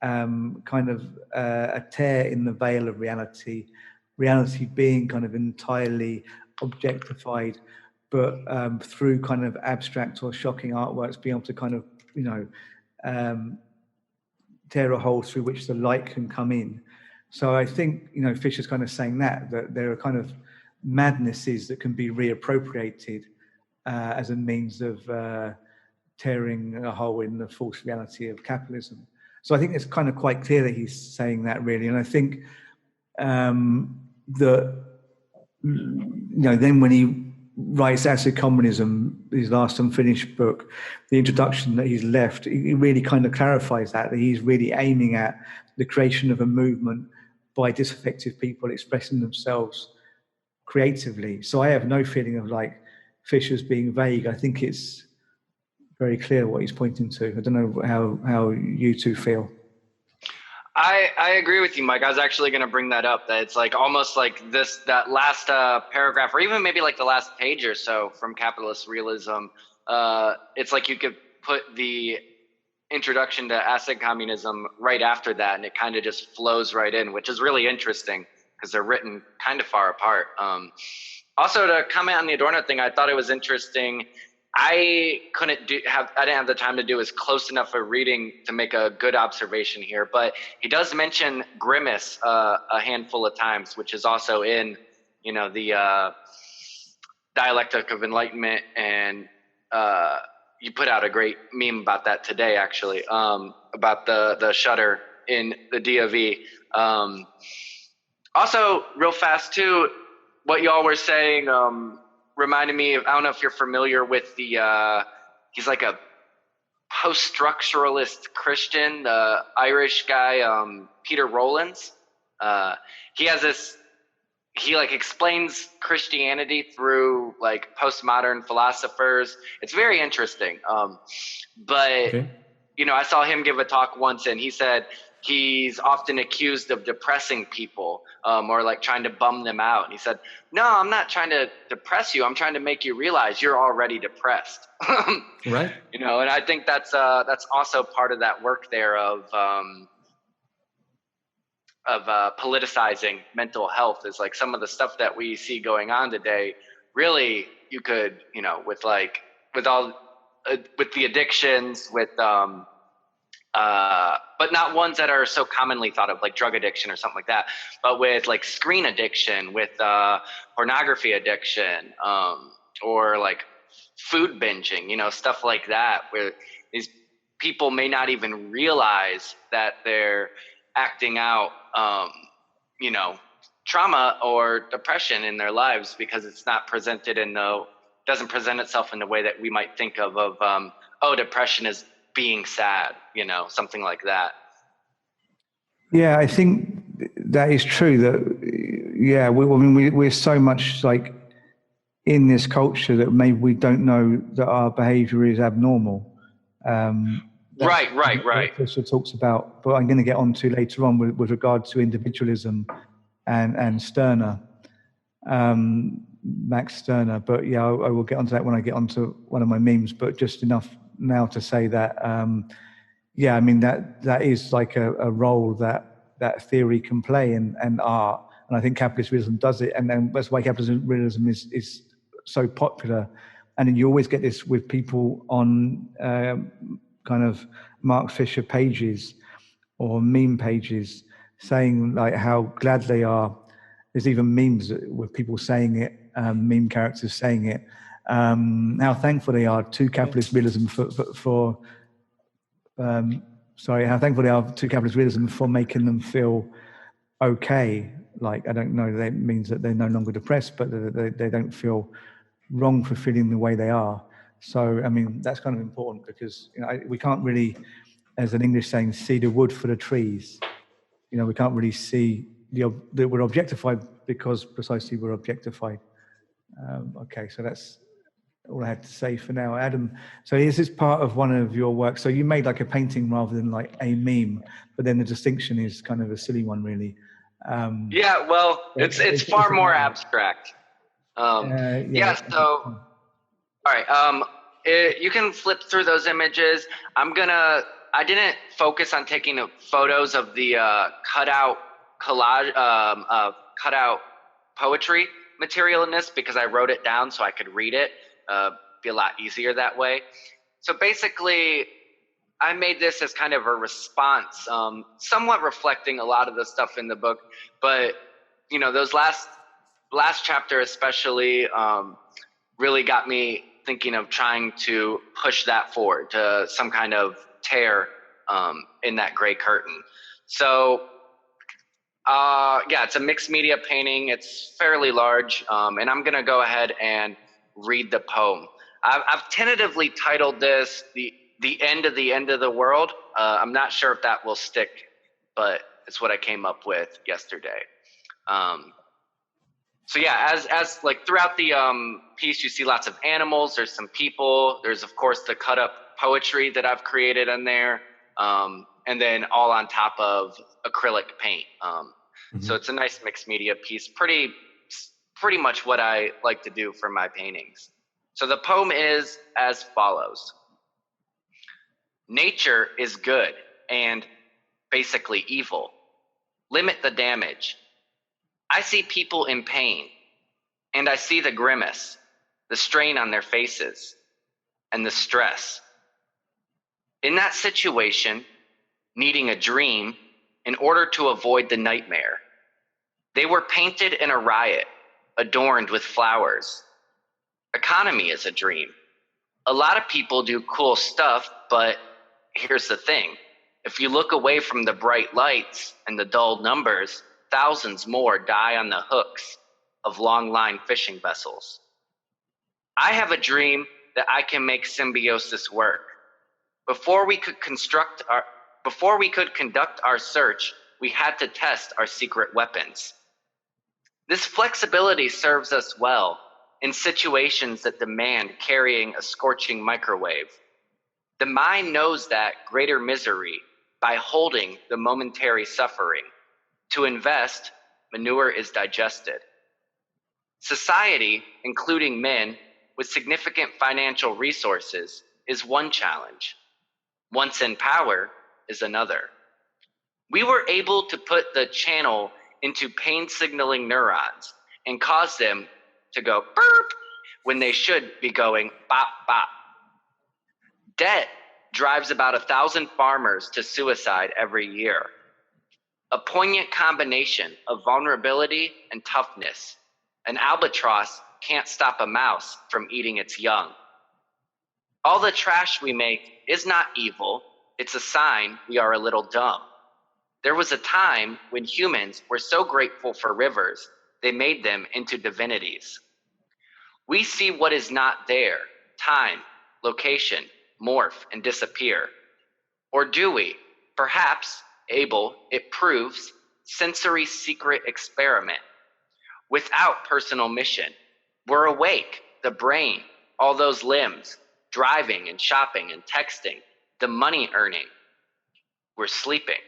kind of a tear in the veil of reality being kind of entirely objectified, but through kind of abstract or shocking artworks, being able to kind of, tear a hole through which the light can come in. So I think, Fisher's kind of saying that there are kind of madnesses that can be reappropriated as a means of tearing a hole in the false reality of capitalism. So I think it's kind of quite clear that he's saying that, really. And I think that, then when he writes Acid Communism, his last unfinished book, the introduction that he's left, he really kind of clarifies that he's really aiming at the creation of a movement by disaffective people expressing themselves creatively. So I have no feeling of like Fisher's being vague. I think it's very clear what he's pointing to. I don't know how you two feel. I agree with you, Mike. I was actually going to bring that up, that it's like almost like that last paragraph, or even maybe like the last page or so from Capitalist Realism. It's like you could put the introduction to Acid Communism right after that, and it kind of just flows right in, which is really interesting because they're written kind of far apart. Also, to comment on the Adorno thing, I thought it was interesting. I didn't have the time to do as close enough a reading to make a good observation here, but he does mention grimace a handful of times, which is also in, the Dialectic of Enlightenment, and you put out a great meme about that today, actually, about the shutter in the DOV. Also, real fast too, what y'all were saying reminded me of, I don't know if you're familiar with he's like a post-structuralist Christian, the Irish guy, Peter Rowlands. He like explains Christianity through like postmodern philosophers. It's very interesting. But, Okay. I saw him give a talk once, and he said he's often accused of depressing people, or like trying to bum them out. And he said, no, I'm not trying to depress you. I'm trying to make you realize you're already depressed. Right. And I think that's also part of that work there of politicizing mental health, is like some of the stuff that we see going on today. Really, you could, with the addictions, with but not ones that are so commonly thought of, like drug addiction or something like that, but with like screen addiction, with pornography addiction, or like food binging, stuff like that, where these people may not even realize that they're acting out, trauma or depression in their lives because it's not doesn't present itself in the way that we might think of depression is being sad, something like that. Yeah, I think that is true. That we're so much like in this culture that maybe we don't know that our behavior is abnormal. Right. Fisher talks about, but I'm going to get onto later on with regard to individualism and Stirner, Max Stirner. But yeah, I will get onto that when I get onto one of my memes. But just enough now to say that, I mean that is like a role that theory can play and art, and I think capitalist realism does it, and that's why capitalist realism is so popular. And then you always get this with people on kind of Mark Fisher pages or meme pages saying like how glad they are. There's even memes with people saying it, meme characters saying it, how thankful they are to capitalist realism how thankful they are to capitalist realism for making them feel okay. Like, I don't know, that means that they're no longer depressed, but they don't feel wrong for feeling the way they are. So, I mean, that's kind of important because we can't really, as an English saying, see the wood for the trees. We can't really see that we're objectified because precisely we're objectified. Okay, so that's all I had to say for now. Adam, so is this part of one of your work? So you made like a painting rather than like a meme, but then the distinction is kind of a silly one, really. It's far more abstract. So all right, you can flip through those images. I didn't focus on taking photos of the cutout poetry material in this because I wrote it down so I could read it. Be a lot easier that way. So basically, I made this as kind of a response, somewhat reflecting a lot of the stuff in the book. But those last chapter especially really got me thinking of trying to push that forward to some kind of tear in that gray curtain. So it's a mixed media painting. It's fairly large, and I'm gonna go ahead and read the poem. I've tentatively titled this the end of the world. I'm not sure if that will stick, but it's what I came up with yesterday. As like throughout the piece, you see lots of animals. There's some people. There's of course the cut up poetry that I've created in there, and then all on top of acrylic paint. So it's a nice mixed media piece. Pretty much what I like to do for my paintings. So the poem is as follows. Nature is good and basically evil. Limit the damage. I see people in pain, and I see the grimace, the strain on their faces, and the stress. In that situation, needing a dream in order to avoid the nightmare, they were painted in a riot, adorned with flowers. Economy is a dream. A lot of people do cool stuff, but here's the thing. If you look away from the bright lights and the dull numbers, thousands more die on the hooks of long-line fishing vessels. I have a dream that I can make symbiosis work. Before we could conduct our search, we had to test our secret weapons. This flexibility serves us well in situations that demand carrying a scorching microwave. The mind knows that greater misery by holding the momentary suffering. To invest, manure is digested. Society, including men with significant financial resources, is one challenge. Once in power is another. We were able to put the channel into pain signaling neurons and cause them to go burp when they should be going bop bop. Debt drives about 1,000 farmers to suicide every year. A poignant combination of vulnerability and toughness. An albatross can't stop a mouse from eating its young. All the trash we make is not evil. It's a sign we are a little dumb. There was a time when humans were so grateful for rivers, they made them into divinities. We see what is not there, time, location, morph, and disappear. Or do we? Perhaps, Abel, it proves, sensory secret experiment. Without personal mission, we're awake, the brain, all those limbs, driving and shopping and texting, the money earning. We're sleeping.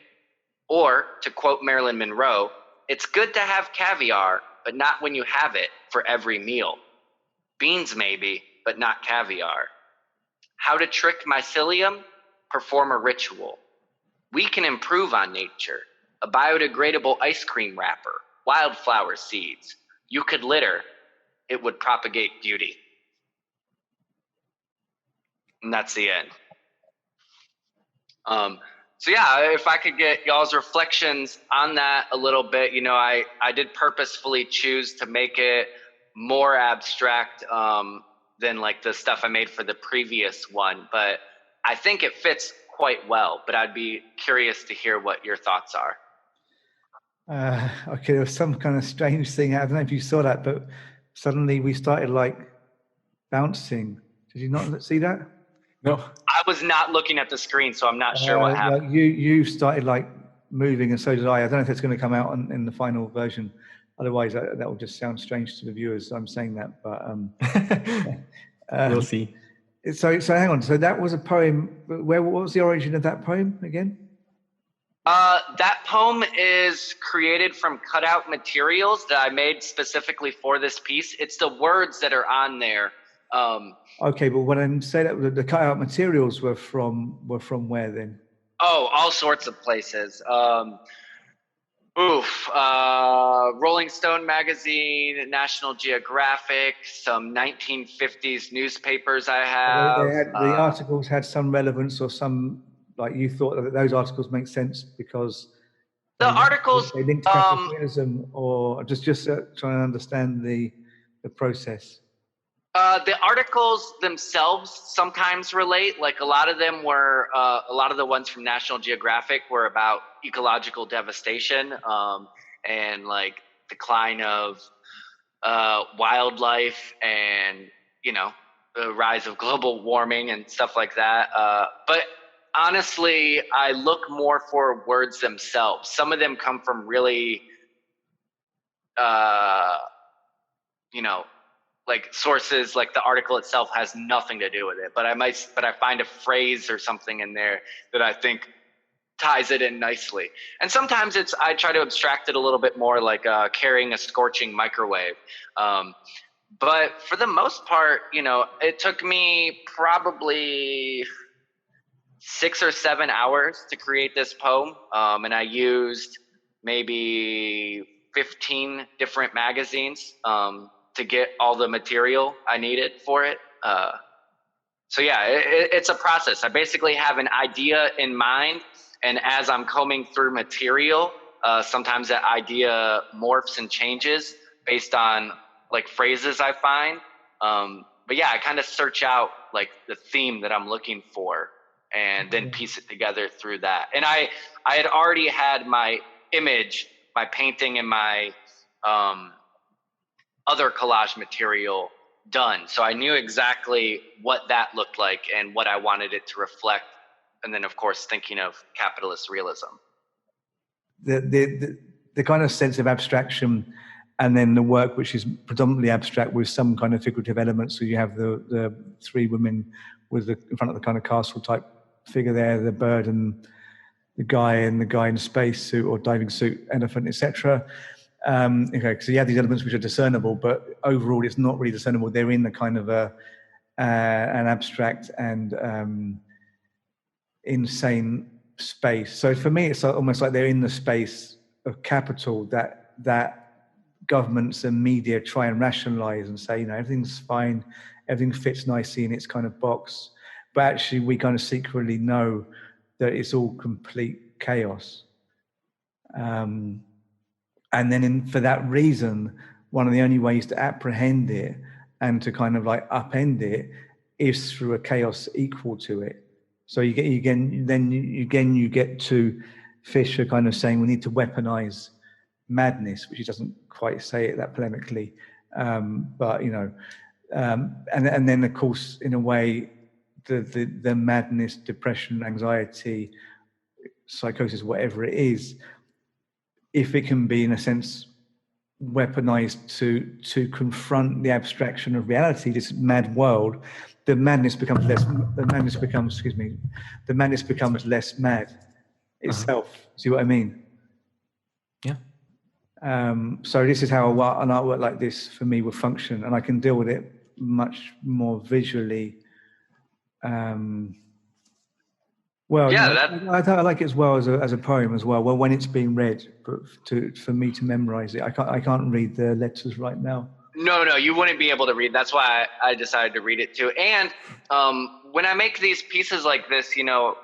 Or, to quote Marilyn Monroe, it's good to have caviar, but not when you have it for every meal. Beans maybe, but not caviar. How to trick mycelium? Perform a ritual. We can improve on nature. A biodegradable ice cream wrapper, wildflower seeds. You could litter. It would propagate beauty. And that's the end. So yeah, if I could get y'all's reflections on that a little bit, you know, I did purposefully choose to make it more abstract than like the stuff I made for the previous one, but I think it fits quite well, but I'd be curious to hear what your thoughts are. Okay, there was some kind of strange thing. I don't know if you saw that, but suddenly we started like bouncing. Did you not see that? No. I was not looking at the screen, so I'm not sure what happened. You started like moving, and so did I. I don't know if it's going to come out in the final version. Otherwise, that will just sound strange to the viewers. I'm saying that, but we'll see. So hang on. So that was a poem. What was the origin of that poem again? That poem is created from cutout materials that I made specifically for this piece. It's the words that are on there. Okay, but when I say that the cutout materials were from where then? Oh, all sorts of places. Rolling Stone magazine, National Geographic, some 1950s newspapers I have. The articles had some relevance, or some, like, you thought that those articles make sense because the articles they linked to capitalist realism, or just trying to understand the process. The articles themselves sometimes relate. Like a lot of them were, a lot of the ones from National Geographic were about ecological devastation and like decline of wildlife and, you know, the rise of global warming and stuff like that. But honestly, I look more for words themselves. Some of them come from really, you know, like sources, like the article itself has nothing to do with it, but I find a phrase or something in there that I think ties it in nicely. And sometimes I try to abstract it a little bit more, like carrying a scorching microwave. But for the most part, you know, it took me probably 6 or 7 hours to create this poem. And I used maybe 15 different magazines to get all the material I needed for it. So yeah, it's a process. I basically have an idea in mind, and as I'm combing through material, sometimes that idea morphs and changes based on like phrases I find. But yeah, I kind of search out like the theme that I'm looking for and then piece it together through that. And I had already had my image, my painting, and my other collage material done. So I knew exactly what that looked like and what I wanted it to reflect. And then of course, thinking of capitalist realism. The kind of sense of abstraction, and then the work which is predominantly abstract with some kind of figurative elements. So you have the three women with in front of the kind of castle type figure there, the bird and the guy in space suit or diving suit, elephant, etc. Okay, so you have these elements which are discernible, but overall it's not really discernible. They're in the kind of an abstract and insane space. So for me, it's almost like they're in the space of capital that governments and media try and rationalize and say, you know, everything's fine, everything fits nicely in its kind of box. But actually, we kind of secretly know that it's all complete chaos. And then for that reason, one of the only ways to apprehend it and to kind of like upend it is through a chaos equal to it. So you get to Fisher kind of saying we need to weaponize madness, which he doesn't quite say it that polemically, but and then of course in a way the madness, depression, anxiety, psychosis, whatever it is, if it can be in a sense weaponized to confront the abstraction of reality, this mad world, the madness becomes less mad itself. See what I mean? Yeah. So this is how an artwork like this for me would function, and I can deal with it much more visually. I like it as well as a poem as well. Well, when it's being read, but for me to memorize it, I can't read the letters right now. No, you wouldn't be able to read. That's why I decided to read it too. And when I make these pieces like this,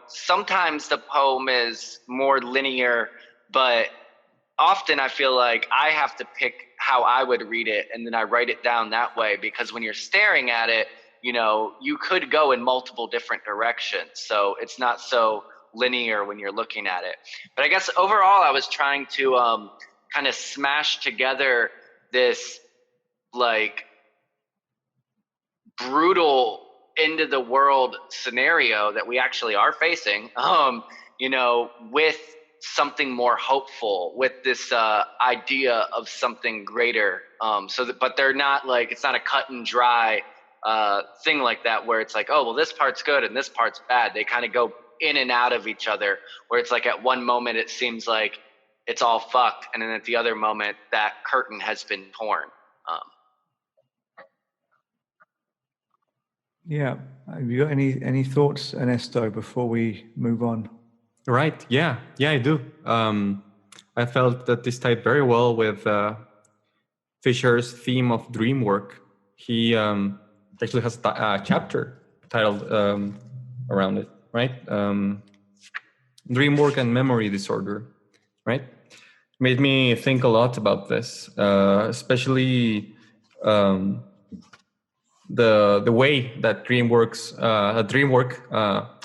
sometimes the poem is more linear, but often I feel like I have to pick how I would read it, and then I write it down that way, because when you're staring at it, you could go in multiple different directions. So it's not so linear when you're looking at it. But I guess overall, I was trying to kind of smash together this like brutal end of the world scenario that we actually are facing, with something more hopeful, with this idea of something greater. But they're not like, it's not a cut and dry thing like that, where it's like, oh, well, this part's good and this part's bad. They kind of go in and out of each other, where it's like at one moment it seems like it's all fucked, and then at the other moment that curtain has been torn. Yeah. Have you got any thoughts, Ernesto, before we move on? Right. Yeah, I do. I felt that this tied very well with Fisher's theme of dream work. He actually has a chapter titled around it, right? Dream work and memory disorder, right? Made me think a lot about this, especially the way that dream work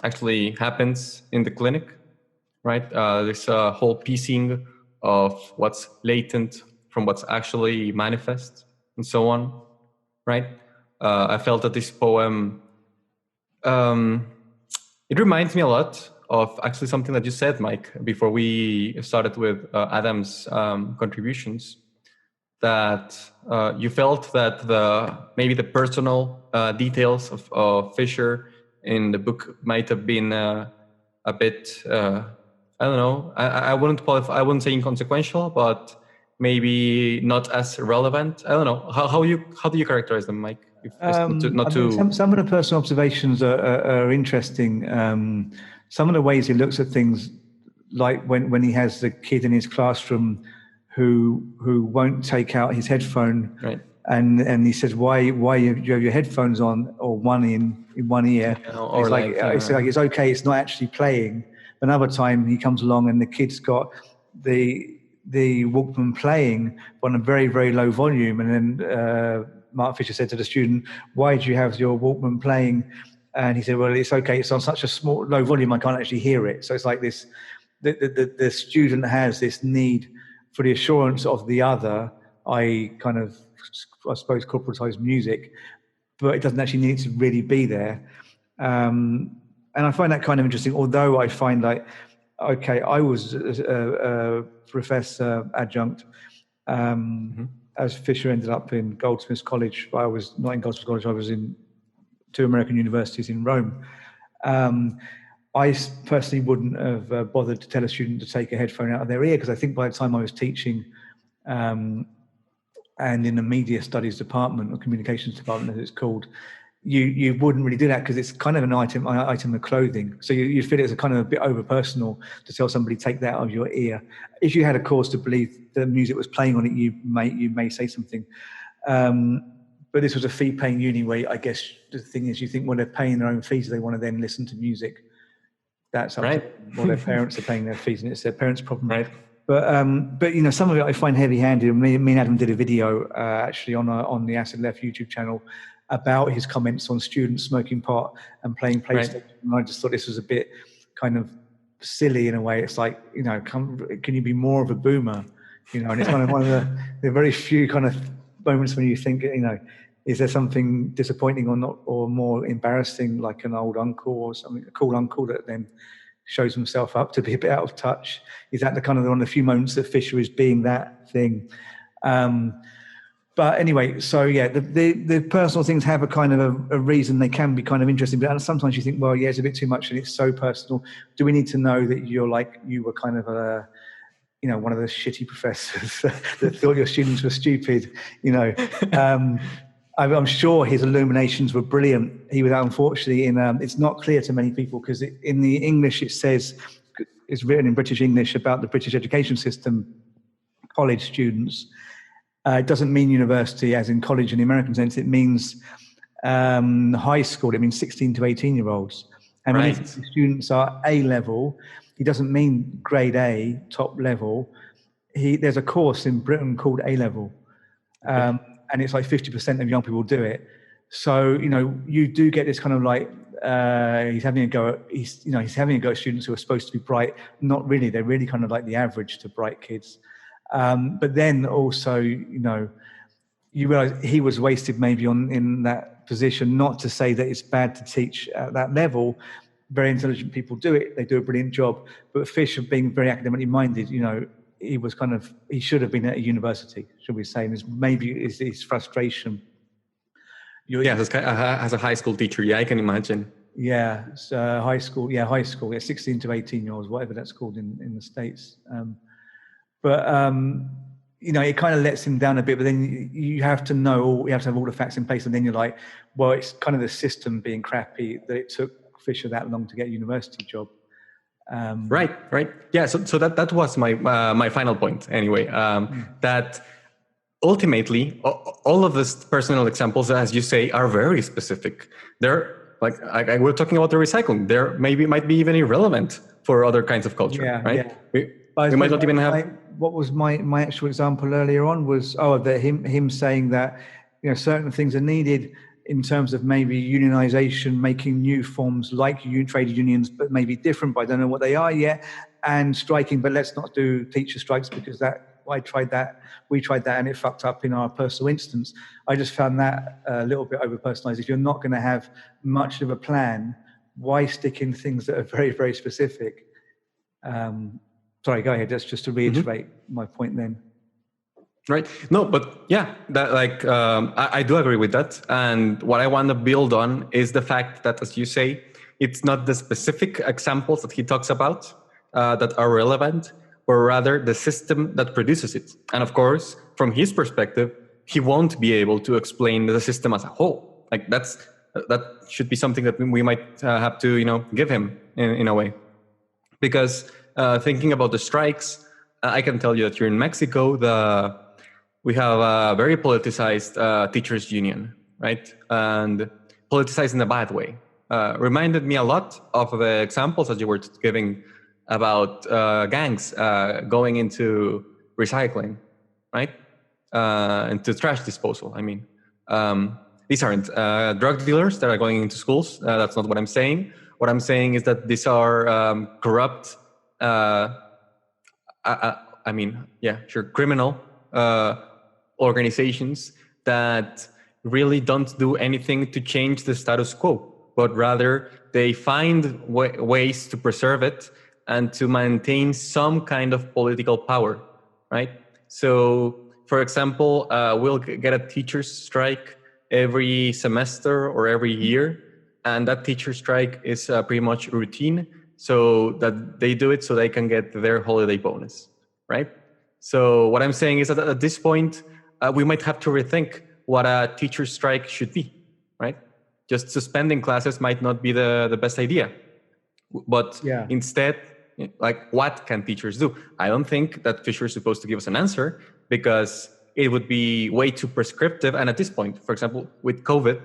actually happens in the clinic, right? There's a whole piecing of what's latent from what's actually manifest, and so on, right? I felt that this poem, it reminds me a lot of actually something that you said, Mike, before we started with Adam's contributions, that you felt that maybe the personal details of Fisher in the book might have been a bit, I don't know, I wouldn't say inconsequential, but maybe not as relevant. I don't know. How do you characterize them, Mike? Some of the personal observations are interesting. Some of the ways he looks at things, like when he has the kid in his classroom who won't take out his headphone, right? And he says, why you have your headphones on, or one in one ear? Or it's like it's okay, it's not actually playing. Another time he comes along and the kid's got the Walkman playing on a very, very low volume, and then Mark Fisher said to the student, why do you have your Walkman playing? And he said, well, it's okay, it's on such a low volume I can't actually hear it. So it's like this, the student has this need for the assurance of the other, I suppose corporatized music, but it doesn't actually need to really be there. And I find that kind of interesting, although I find like, okay, I was a professor adjunct, as Fisher ended up in Goldsmiths College, but I was not in Goldsmiths College, I was in 2 American universities in Rome. I personally wouldn't have bothered to tell a student to take a headphone out of their ear, because I think by the time I was teaching, and in the media studies department, or communications department as it's called, you wouldn't really do that, because it's kind of an item of clothing. So you feel it's a kind of a bit over personal to tell somebody take that out of your ear. If you had a cause to believe the music was playing on it, you may say something. But this was a fee-paying uni where I guess the thing is, you think, well, they're paying their own fees, they want to then listen to music. That's up to them. Well, their parents are paying their fees, and it's their parents' problem. Right. But some of it I find heavy-handed. Me and Adam did a video actually on the Acid Left YouTube channel, about his comments on students smoking pot and playing PlayStation. Right. And I just thought this was a bit kind of silly in a way. It's like, you know, can you be more of a boomer? You know, and it's kind of one of the very few kind of moments when you think, you know, is there something disappointing or not, or more embarrassing, like an old uncle or something, a cool uncle that then shows himself up to be a bit out of touch? Is that the kind of one of the few moments that Fisher is being that thing? But anyway, so yeah, the personal things have a kind of a reason they can be kind of interesting, but sometimes you think, well, yeah, it's a bit too much and it's so personal. Do we need to know that you were kind of a, you know, one of those shitty professors that thought your students were stupid? You know, I'm sure his illuminations were brilliant. He was unfortunately it's not clear to many people because in the English it says, it's written in British English about the British education system, college students. It doesn't mean university as in college in the American sense. It means high school. It means 16 to 18-year-olds. And when the students are A-level, he doesn't mean grade A, top level. There's a course in Britain called A-level. And it's like 50% of young people do it. So, you know, you do get this kind of like, he's having a go at students who are supposed to be bright. Not really. They're really kind of like the average to bright kids. But then also, you know, you realize he was wasted maybe in that position. Not to say that it's bad to teach at that level. Very intelligent people do it. They do a brilliant job. But Fisher, being very academically minded, you know, he should have been at a university, should we say? And maybe his frustration. As a high school teacher, yeah, I can imagine. Yeah, so high school, 16 to 18-year-olds, whatever that's called in the States. You know, it kind of lets him down a bit, but then you have to have all the facts in place, and then you're like, well, it's kind of the system being crappy that it took Fisher that long to get a university job. Right. Yeah, so that was my final point anyway, that ultimately all of these personal examples, as you say, are very specific. They're we're talking about the recycling. There might be even irrelevant for other kinds of culture, right? Yeah. We might not even have. What was my actual example earlier on was that him saying that, you know, certain things are needed in terms of maybe unionization, making new forms like trade unions, but maybe different. But I don't know what they are yet. And striking, but let's not do teacher strikes because we tried that, and it fucked up in our personal instance. I just found that a little bit over-personalized. If you're not going to have much of a plan, why stick in things that are very, very specific? Sorry, go ahead. That's just to reiterate my point then. Right. No, but yeah, that I do agree with that. And what I want to build on is the fact that, as you say, it's not the specific examples that he talks about that are relevant, but rather the system that produces it. And of course, from his perspective, he won't be able to explain the system as a whole. Like that should be something that we might have to, you know, give him in a way. Because thinking about the strikes, I can tell you that here in Mexico, we have a very politicized teachers union, right? And politicized in a bad way. Reminded me a lot of the examples that you were giving about gangs going into recycling, right? Into trash disposal. I mean, these aren't drug dealers that are going into schools. That's not what I'm saying. What I'm saying is that these are corrupt, criminal organizations that really don't do anything to change the status quo, but rather they find ways to preserve it and to maintain some kind of political power, right? So, for example, we'll get a teacher's strike every semester or every year, and that teacher strike is pretty much routine, so that they do it so they can get their holiday bonus, right? So what I'm saying is that at this point, we might have to rethink what a teacher strike should be, right? Just suspending classes might not be the best idea. But instead, like, what can teachers do? I don't think that Fisher is supposed to give us an answer because it would be way too prescriptive. And at this point, for example, with COVID,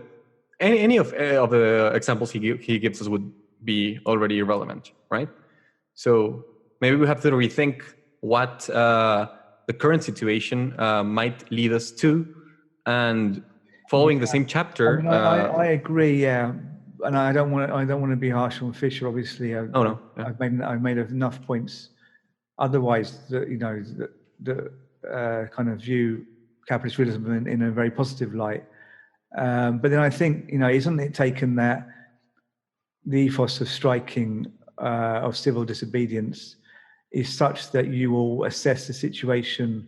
any of the examples he gives us would be already irrelevant, right? So maybe we have to rethink what the current situation might lead us to, and following the same chapter. I agree. Yeah, and I don't want to be harsh on Fisher. Obviously, No. Yeah. I've made enough points. Otherwise, that kind of view capitalist realism in a very positive light. But then I think, isn't it taken that the ethos of striking, of civil disobedience, is such that you will assess the situation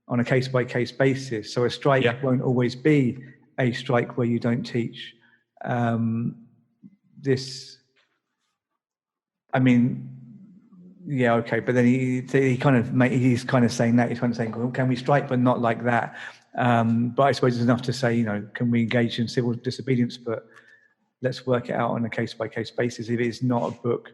on a case-by-case basis. So a strike won't always be a strike where you don't teach. But then he's kind of saying that, he's kind of saying, well, can we strike, but not like that? But I suppose it's enough to say, can we engage in civil disobedience, but let's work it out on a case-by-case basis. If it's not a book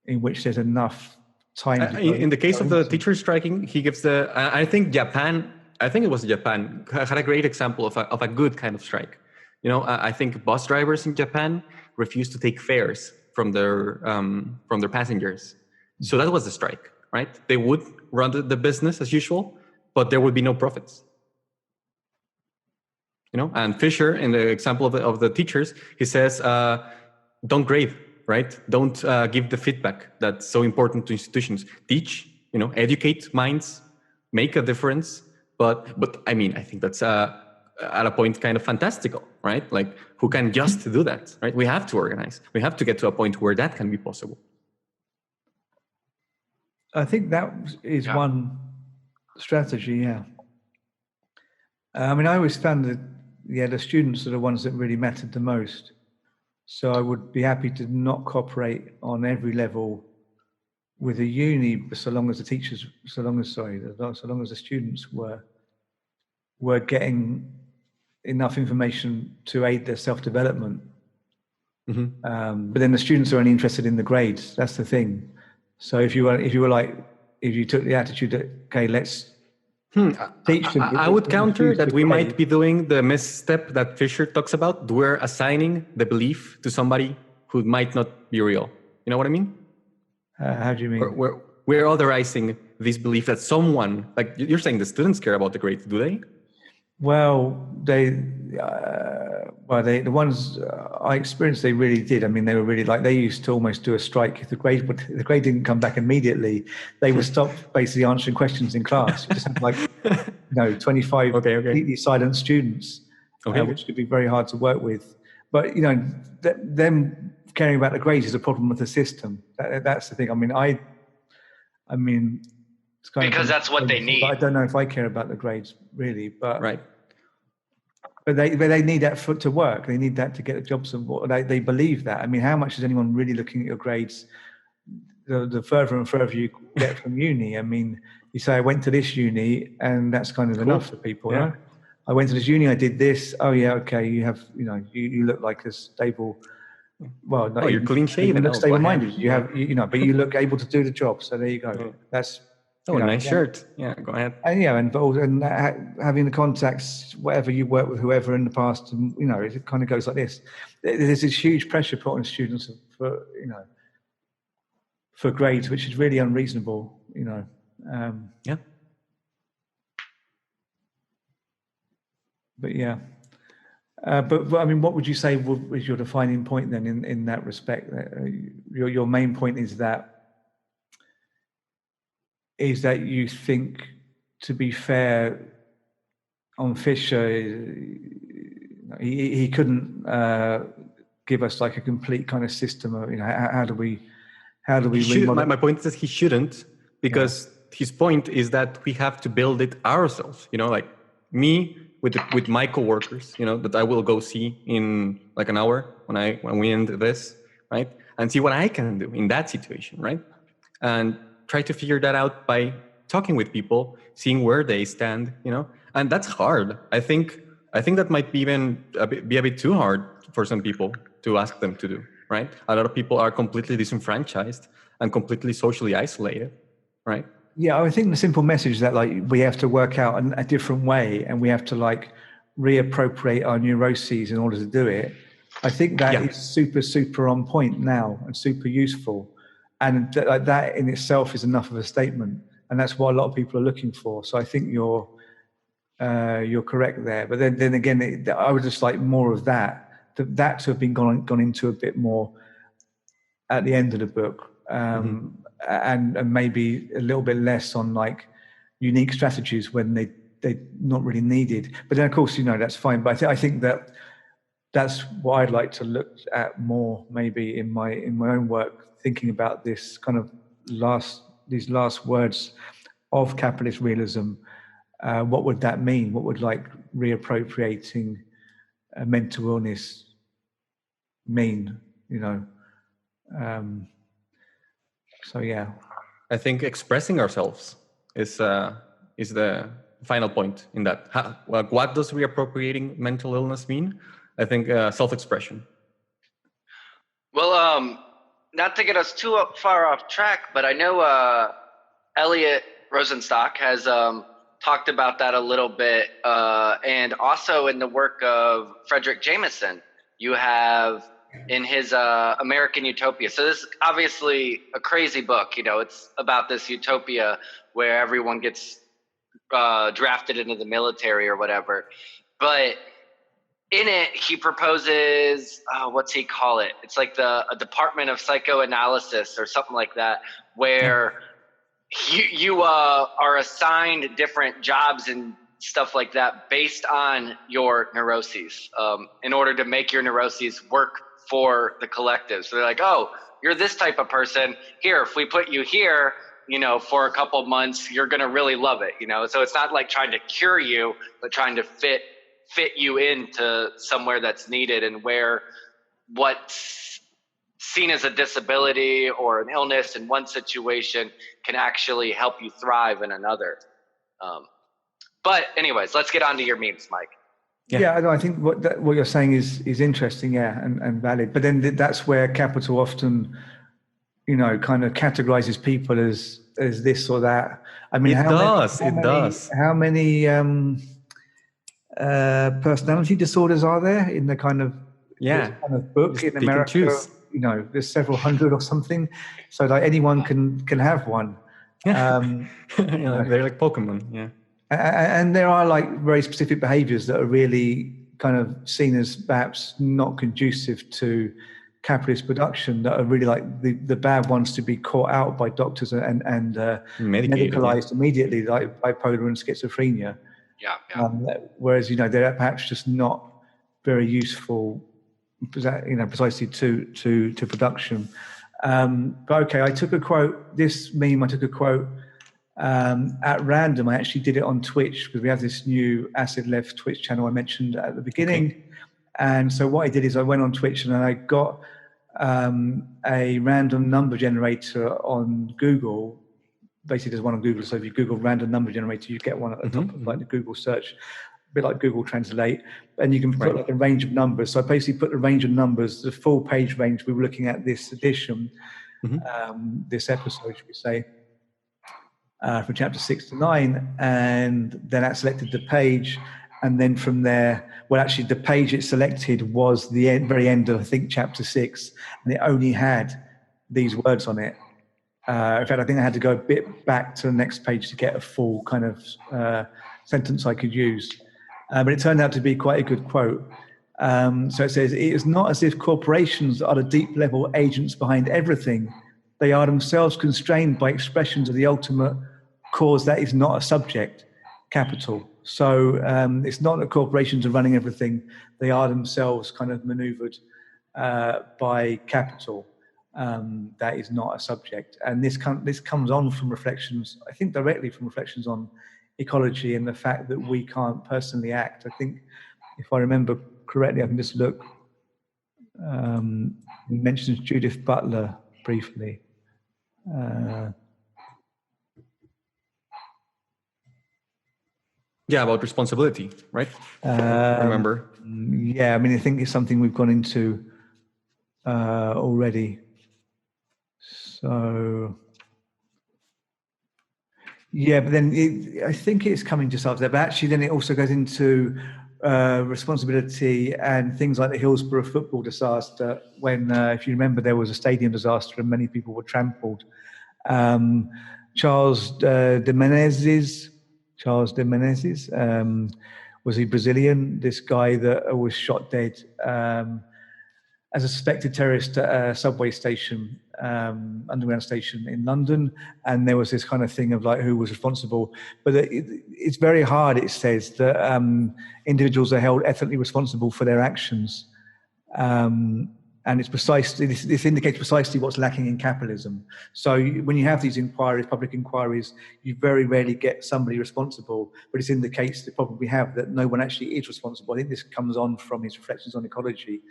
in which there's enough time. In the case of the teacher striking, he gives I think it was Japan, had a great example of a good kind of strike. I think bus drivers in Japan refused to take fares from their passengers. So that was the strike, right? They would run the business as usual, but there would be no profits. And Fisher, in the example of the teachers, he says, don't grade, right? Don't give the feedback that's so important to institutions. Teach, educate minds, make a difference. But I think that's at a point kind of fantastical, right? Like, who can just do that, right? We have to organize. We have to get to a point where that can be possible. I think that is one strategy, yeah. I always found that, the students are the ones that really mattered the most. So I would be happy to not cooperate on every level with a uni, so long as the students were getting enough information to aid their self-development. Mm-hmm. But then the students are only interested in the grades. That's the thing. So if you took the attitude that, okay, let's teach them. I would counter that we might be doing the misstep that Fisher talks about. We're assigning the belief to somebody who might not be real. You know what I mean? How do you mean? We're authorizing this belief that someone, like you're saying, the students care about the grades, do they? Well, the ones I experienced, they really did. They were really they used to almost do a strike if the grade didn't come back immediately. They would stop basically answering questions in class. You just had 25 completely silent students, which could be very hard to work with. But them caring about the grades is a problem with the system. That's the thing. It's kind because that's what they need. I don't know if I care about the grades really, but right. But they need that to work. They need that to get jobs. They believe that. How much is anyone really looking at your grades? The further and further you get from uni. You say I went to this uni, and that's kind of enough for people. Yeah. Right? I went to this uni. I did this. Oh yeah, okay. You have, you look like a stable. Well, you're clean shaven. You look stable-minded. You have, but you look able to do the job. So there you go. Yeah. That's. Nice shirt. Yeah, go ahead. And having the contacts, whatever you work with, whoever in the past, and it kind of goes like this. There's this huge pressure put on students for grades, which is really unreasonable. Yeah. But yeah. But what would you say was your defining point then in that respect? Your main point is that you think, to be fair, on Fisher, he couldn't give us like a complete kind of system of how do we my point is that he shouldn't, because his point is that we have to build it ourselves. Like me with my coworkers, that I will go see in like an hour when we end this, right, and see what I can do in that situation, right, and try to figure that out by talking with people, seeing where they stand, and that's hard. I think that might be even be a bit too hard for some people to ask them to do, right? A lot of people are completely disenfranchised and completely socially isolated, right? Yeah, I think the simple message is that we have to work out a different way, and we have to reappropriate our neuroses in order to do it. I think that is super, super on point now and super useful. And that in itself is enough of a statement, and that's what a lot of people are looking for. So I think your you're correct there. But then again, I would just like more of that to have been gone into a bit more at the end of the book, and maybe a little bit less on like unique strategies when they're not really needed. But then, of course, that's fine. But I think that's what I'd like to look at more, maybe in my own work, thinking about this kind of these last words of capitalist realism. What would that mean? What would like reappropriating mental illness mean? So yeah, I think expressing ourselves is the final point in that. What does reappropriating mental illness mean? I think self-expression. Well, not to get us too far off track, but I know Elliot Rosenstock has talked about that a little bit, and also in the work of Frederick Jameson, you have in his American Utopia. So this is obviously a crazy book. It's about this utopia where everyone gets drafted into the military or whatever. But in it, he proposes, what's he call it? It's like a department of psychoanalysis or something like that, where you are assigned different jobs and stuff like that based on your neuroses, in order to make your neuroses work for the collective. So they're like, oh, you're this type of person. Here, if we put you here, for a couple months, you're going to really love it, So it's not like trying to cure you, but trying to fit you into somewhere that's needed, and where what's seen as a disability or an illness in one situation can actually help you thrive in another. But anyways, let's get on to your memes, Mike. Yeah, I think what you're saying is interesting, yeah, and valid. But then that's where capital often, kind of categorizes people as this or that. I mean, How many personality disorders are there in the kind of book? Just in America? There's several hundred or something. So like anyone can have one. They're like Pokemon, yeah. And there are like very specific behaviors that are really kind of seen as perhaps not conducive to capitalist production, that are really like the bad ones to be caught out by doctors and medicalized immediately, like bipolar and schizophrenia. Yeah. Whereas, they're perhaps just not very useful, precisely to production. But okay, I took a quote, this meme, I took a quote at random. I actually did it on Twitch because we have this new Acid Left Twitch channel I mentioned at the beginning. Okay. And so what I did is I went on Twitch and I got a random number generator on Google. Basically, there's one on Google. So if you Google random number generator, you get one at the top of like the Google search, a bit like Google Translate, and you can put like a range of numbers. So I basically put the range of numbers, the full page range we were looking at this edition, this episode, should we say, from chapter 6 to 9, and then I selected the page, and then from there, well, actually, the page it selected was the very end of, I think, chapter 6, and it only had these words on it. In fact, I think I had to go a bit back to the next page to get a full kind of sentence I could use. But it turned out to be quite a good quote. So it says, "It is not as if corporations are the deep-level agents behind everything. They are themselves constrained by expressions of the ultimate cause that is not a subject, capital." So it's not that corporations are running everything. They are themselves kind of maneuvered by capital. That is not a subject. And this comes on from reflections, I think directly from reflections on ecology and the fact that we can't personally act. I think, if I remember correctly, I can just look. He mentions Judith Butler briefly. Yeah, about responsibility, right? Remember? Yeah, I mean, I think it's something we've gone into already. So, yeah, but then I think it's coming just after that. But actually, then it also goes into responsibility and things like the Hillsborough football disaster, when, if you remember, there was a stadium disaster and many people were trampled. Charles de Menezes, Charles de Menezes. Was he Brazilian? This guy that was shot dead as a suspected terrorist at a subway station, underground station in London. And there was this kind of thing of like who was responsible. But it's very hard, it says, that individuals are held ethically responsible for their actions. And it's precisely, this indicates precisely what's lacking in capitalism. So when you have these inquiries, public inquiries, you very rarely get somebody responsible, but it indicates the problem we have that no one actually is responsible. I think this comes on from his reflections on ecology.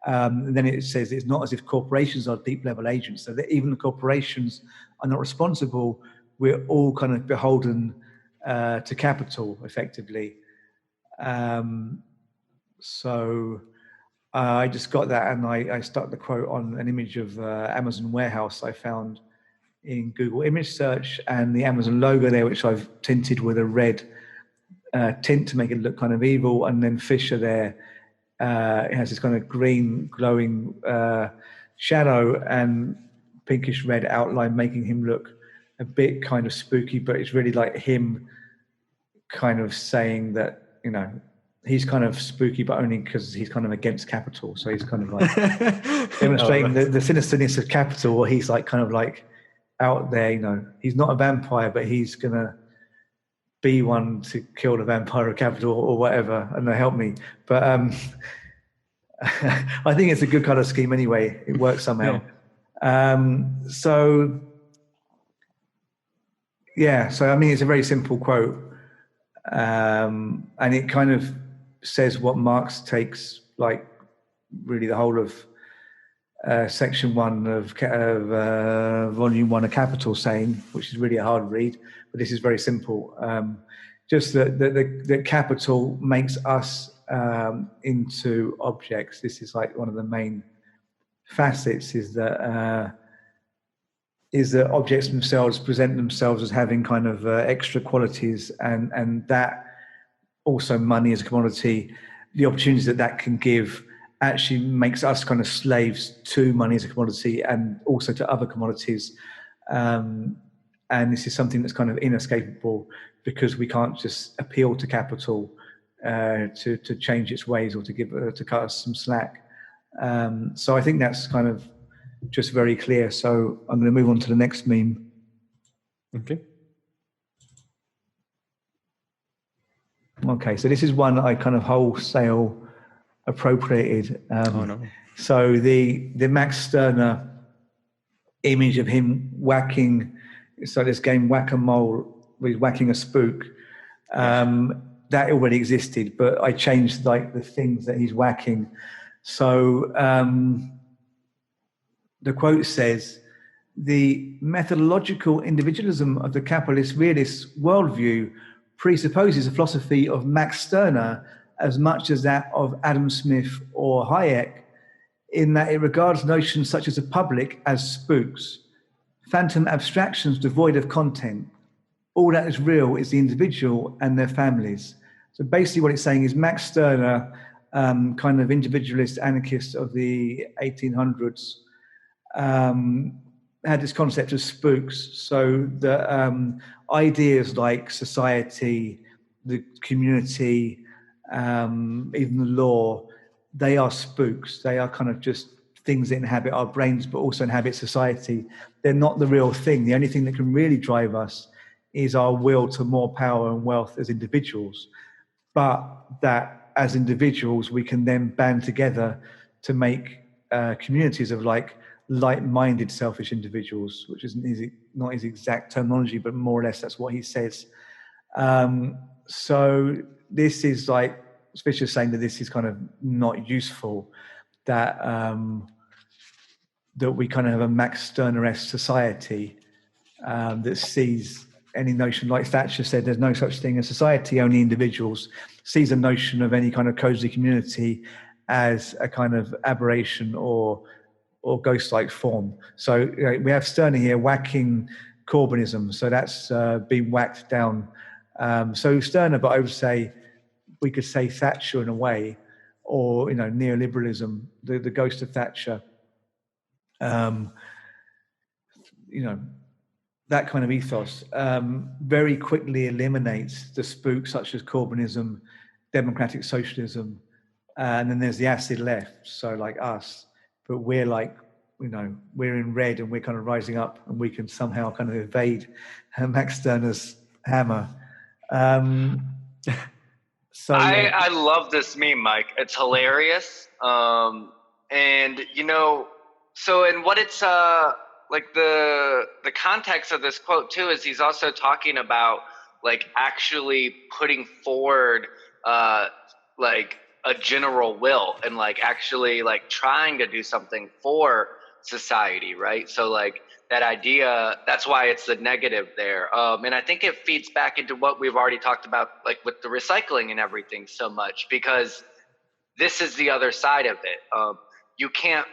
And then it says it's not as if corporations are deep level agents, so that even the corporations are not responsible. We're all kind of beholden to capital, effectively. So I just got that, and I stuck the quote on an image of Amazon warehouse I found in Google image search, and the Amazon logo there, which I've tinted with a red tint to make it look kind of evil, and then Fisher there. It has this kind of green glowing shadow and pinkish red outline, making him look a bit kind of spooky, but it's really like him kind of saying that, you know, he's kind of spooky, but only because he's kind of against capital. So he's kind of like demonstrating the sinisterness of capital, or he's like kind of like out there, you know, he's not a vampire, but he's going to be one to kill the vampire of capital or whatever, and they help me. But I think it's a good kind of scheme anyway. It works somehow. So I mean, it's a very simple quote, and it kind of says what Marx takes, like really the whole of section 1 of volume 1 of Capital saying, which is really a hard read, but this is very simple. Just that capital makes us into objects. This is like one of the main facets, is that objects themselves present themselves as having kind of extra qualities, and that also money as a commodity, the opportunities that can give actually makes us kind of slaves to money as a commodity and also to other commodities. And this is something that's kind of inescapable, because we can't just appeal to capital to change its ways or to cut us some slack. So I think that's kind of just very clear. So I'm going to move on to the next meme. Okay. Okay, so this is one that I kind of wholesale appropriated. Oh no. So the Max Stirner image of him whacking, it's like this game Whack-A-Mole, where he's whacking a spook. That already existed, but I changed like the things that he's whacking. So the quote says, "The methodological individualism of the capitalist realist worldview presupposes a philosophy of Max Stirner as much as that of Adam Smith or Hayek, in that it regards notions such as a public as spooks, phantom abstractions devoid of content. All that is real is the individual and their families." So basically what it's saying is Max Stirner, kind of individualist anarchist of the 1800s, had this concept of spooks. So the ideas like society, the community, even the law, they are spooks. They are kind of just things that inhabit our brains, but also inhabit society. They're not the real thing. The only thing that can really drive us is our will to more power and wealth as individuals. But that as individuals, we can then band together to make communities of like-minded selfish individuals, which isn't not his exact terminology, but more or less that's what he says. So this is like Fisher's saying that this is kind of not useful, that that we kind of have a Max Stirner-esque society that sees any notion, like Thatcher said, there's no such thing as society, only individuals, sees a notion of any kind of cozy community as a kind of aberration or ghost-like form. So we have Stirner here whacking Corbynism, so that's being whacked down. So Stirner, but I would say we could say Thatcher in a way, or neoliberalism, the ghost of Thatcher. that kind of ethos very quickly eliminates the spooks such as Corbynism, democratic socialism, and then there's the acid left, so like us, but we're like, we're in red and we're kind of rising up and we can somehow kind of evade Max Stirner's hammer. So I love this meme, Mike. It's hilarious. And and what it's like the context of this quote too is he's also talking about like actually putting forward like a general will and like actually like trying to do something for society, right? So like that idea, that's why it's the negative there. And I think it feeds back into what we've already talked about, like with the recycling and everything so much, because this is the other side of it. You can't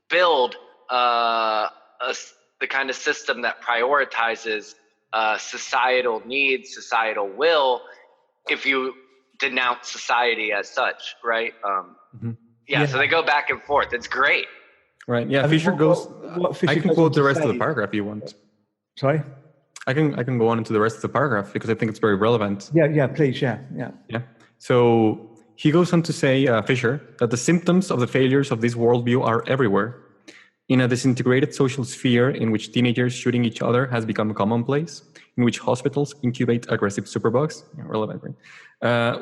build the kind of system that prioritizes societal needs, societal will, if you denounce society as such, right? So they go back and forth. It's great. Right. Yeah. Fisher goes. I can quote the rest of the paragraph if you want. Sorry. I can go on into the rest of the paragraph because I think it's very relevant. Yeah. Please. Yeah. So he goes on to say, Fisher, that the symptoms of the failures of this worldview are everywhere. In a disintegrated social sphere in which teenagers shooting each other has become commonplace, in which hospitals incubate aggressive superbugs, relevant, right?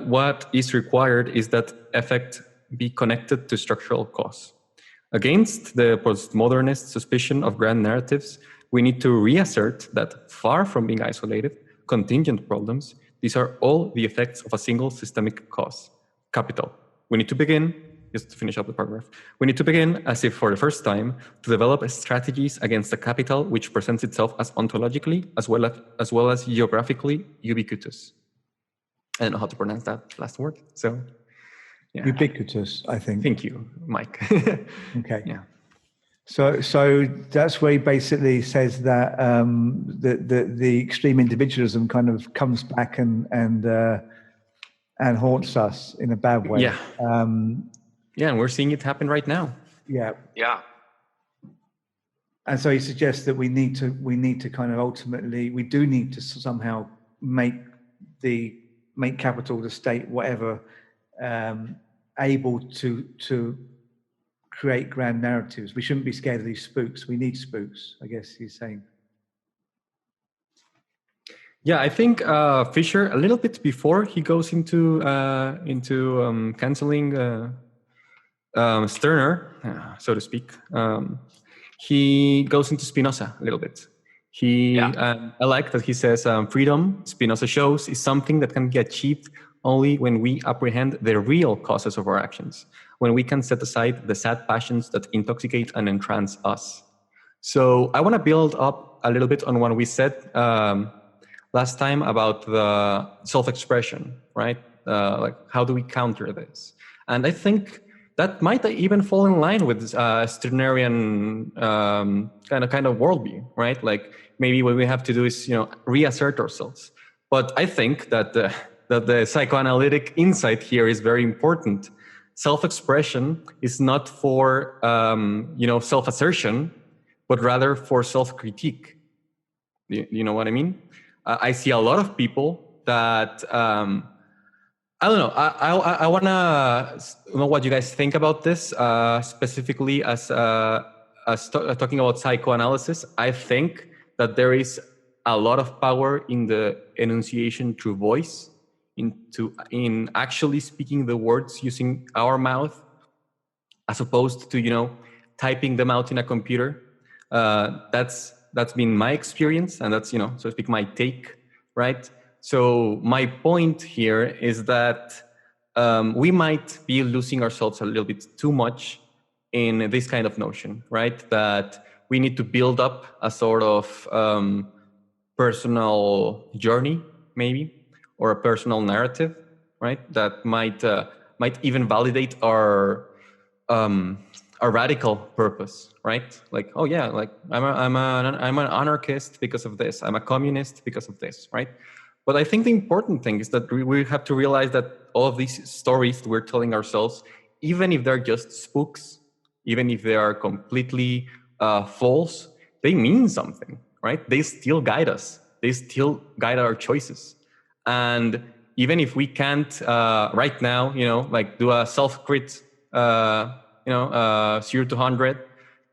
What is required is that effect be connected to structural cause. Against the postmodernist suspicion of grand narratives, we need to reassert that far from being isolated, contingent problems, these are all the effects of a single systemic cause, capital. We need to begin, just to finish up the paragraph, we need to begin, as if for the first time, to develop strategies against a capital which presents itself as ontologically as well as geographically ubiquitous. I don't know how to pronounce that last word, so... Yeah. Ubiquitous, I think. Thank you, Mike. Okay. Yeah. So that's where he basically says that the extreme individualism kind of comes back and haunts us in a bad way. Yeah. And we're seeing it happen right now. Yeah. Yeah. And so he suggests that we need to kind of ultimately, we do need to somehow make capital, the state, whatever, able to create grand narratives. We shouldn't be scared of these spooks. We need spooks, I guess he's saying. Yeah, I think Fisher, a little bit before he goes into canceling Stirner, so to speak, he goes into Spinoza a little bit. I like that he says freedom, Spinoza shows, is something that can be achieved only when we apprehend the real causes of our actions, when we can set aside the sad passions that intoxicate and entrance us. So I want to build up a little bit on what we said last time about the self-expression, right? Like, how do we counter this? And I think that might even fall in line with Stirnerian kind of worldview, right? Like, maybe what we have to do is, reassert ourselves. But I think that the psychoanalytic insight here is very important. Self-expression is not for, self-assertion, but rather for self-critique. You know what I mean? I see a lot of people that, I don't know, I want to know what you guys think about this, specifically as talking about psychoanalysis. I think that there is a lot of power in the enunciation through voice, in actually speaking the words using our mouth, as opposed to typing them out in a computer. That's been my experience, and that's so to speak my take, right? So my point here is that we might be losing ourselves a little bit too much in this kind of notion, right? That we need to build up a sort of personal journey, maybe, or a personal narrative, right? That might even validate our radical purpose, right? Like, oh yeah, like I'm an anarchist because of this. I'm a communist because of this, right? But I think the important thing is that we have to realize that all of these stories we're telling ourselves, even if they're just spooks, even if they are completely false, they mean something, right? They still guide us. They still guide our choices. And even if we can't right now, like do a self-crit, 0 to 100,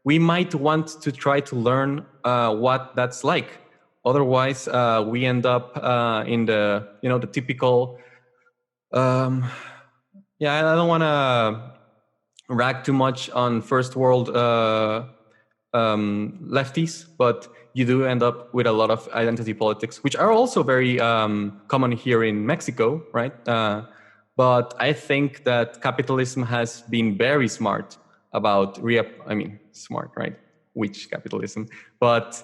we might want to try to learn what that's like. Otherwise, we end up in the typical. I don't want to rag too much on first world lefties, but you do end up with a lot of identity politics, which are also very common here in Mexico, right? But I think that capitalism has been very smart about smart, right? Which capitalism? But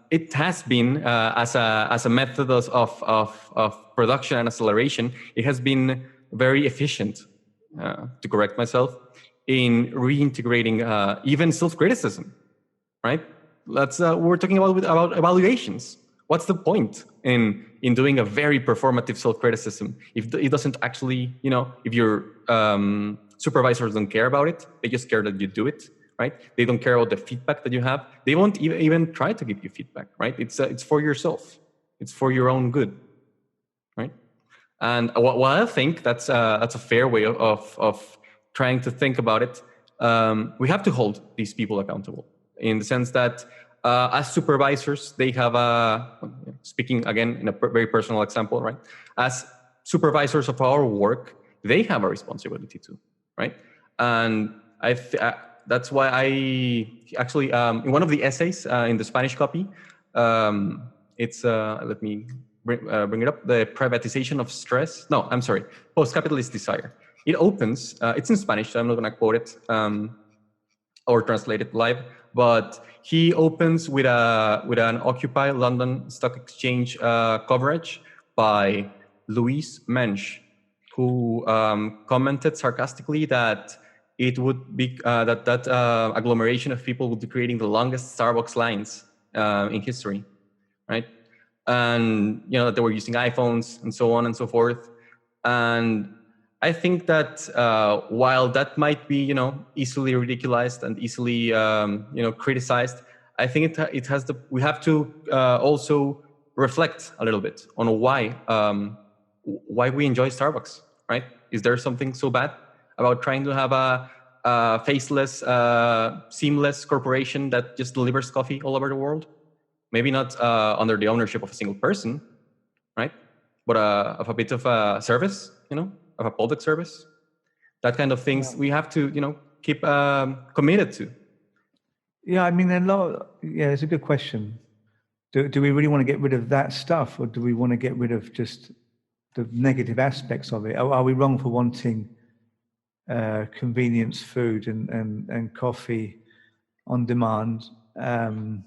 it has been as a method of production and acceleration. It has been very efficient, to correct myself, in reintegrating even self-criticism, right? We're talking about evaluations. What's the point in doing a very performative self-criticism if it doesn't actually, if your supervisors don't care about it, they just care that you do it, right? They don't care about the feedback that you have. They won't even try to give you feedback, right? It's for yourself. It's for your own good, right? And while I think that's a fair way of trying to think about it, we have to hold these people accountable in the sense that as supervisors, they have speaking again in a very personal example, right? As supervisors of our work, they have a responsibility too, right? And that's why I actually, in one of the essays in the Spanish copy, it's, let me bring it up, the privatization of stress. No, I'm sorry, post-capitalist desire. It opens, it's in Spanish, so I'm not gonna quote it or translate it live, but he opens with an Occupy London Stock Exchange coverage by Louise Mensch, who commented sarcastically that it would be that agglomeration of people would be creating the longest Starbucks lines in history, right? And that they were using iPhones and so on and so forth. And I think that while that might be easily ridiculized and easily criticized, I think we have to also reflect a little bit on why we enjoy Starbucks, right? Is there something so bad about trying to have a faceless, seamless corporation that just delivers coffee all over the world? Maybe not under the ownership of a single person, right? But of a bit of a service, of a public service. That kind of things we have to, keep committed to. Yeah, I mean, it's a good question. Do we really want to get rid of that stuff, or do we want to get rid of just the negative aspects of it? Are we wrong for wanting convenience food and coffee on demand? And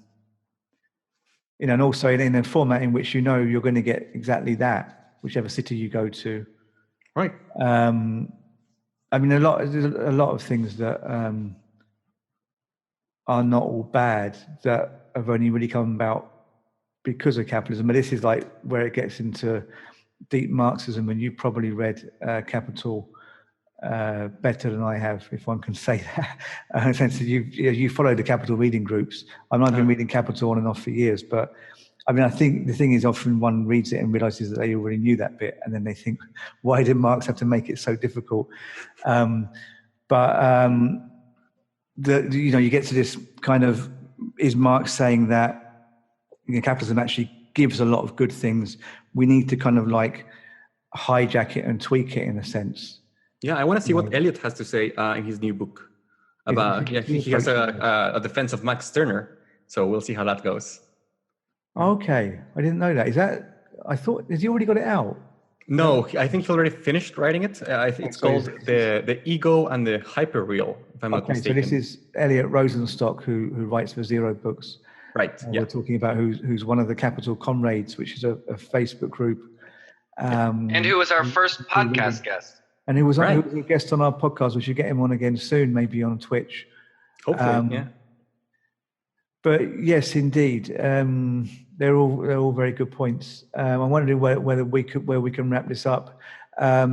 also in a format in which you're going to get exactly that, whichever city you go to. Right. I mean, there's a lot of things that are not all bad that have only really come about because of capitalism. But this is like where it gets into deep Marxism, and you probably read Capital better than I have, if one can say that. In the sense that you follow the Capital reading groups. I've been reading Capital on and off for years, but I mean, I think the thing is often one reads it and realizes that they already knew that bit, and then they think, why did Marx have to make it so difficult? You get to this kind of, is Marx saying that capitalism actually gives a lot of good things? We need to kind of like hijack it and tweak it in a sense. Yeah, I want to see what Eliot has to say in his new book about. He has a defense of Max Stirner, so we'll see how that goes. Okay, I didn't know that. Has he already got it out? No, I think he already finished writing it. I think it's called the Ego and the Hyperreal, if I'm not mistaken. So this is Elliot Rosenstock, who writes for Zero Books. Right. We're talking about who's one of the Capital Comrades, which is a Facebook group. And who was our first podcast guest. And he was a guest on our podcast. We should get him on again soon, maybe on Twitch. Hopefully, yeah. But yes, indeed, they're all very good points. I'm wondering where we can wrap this up. I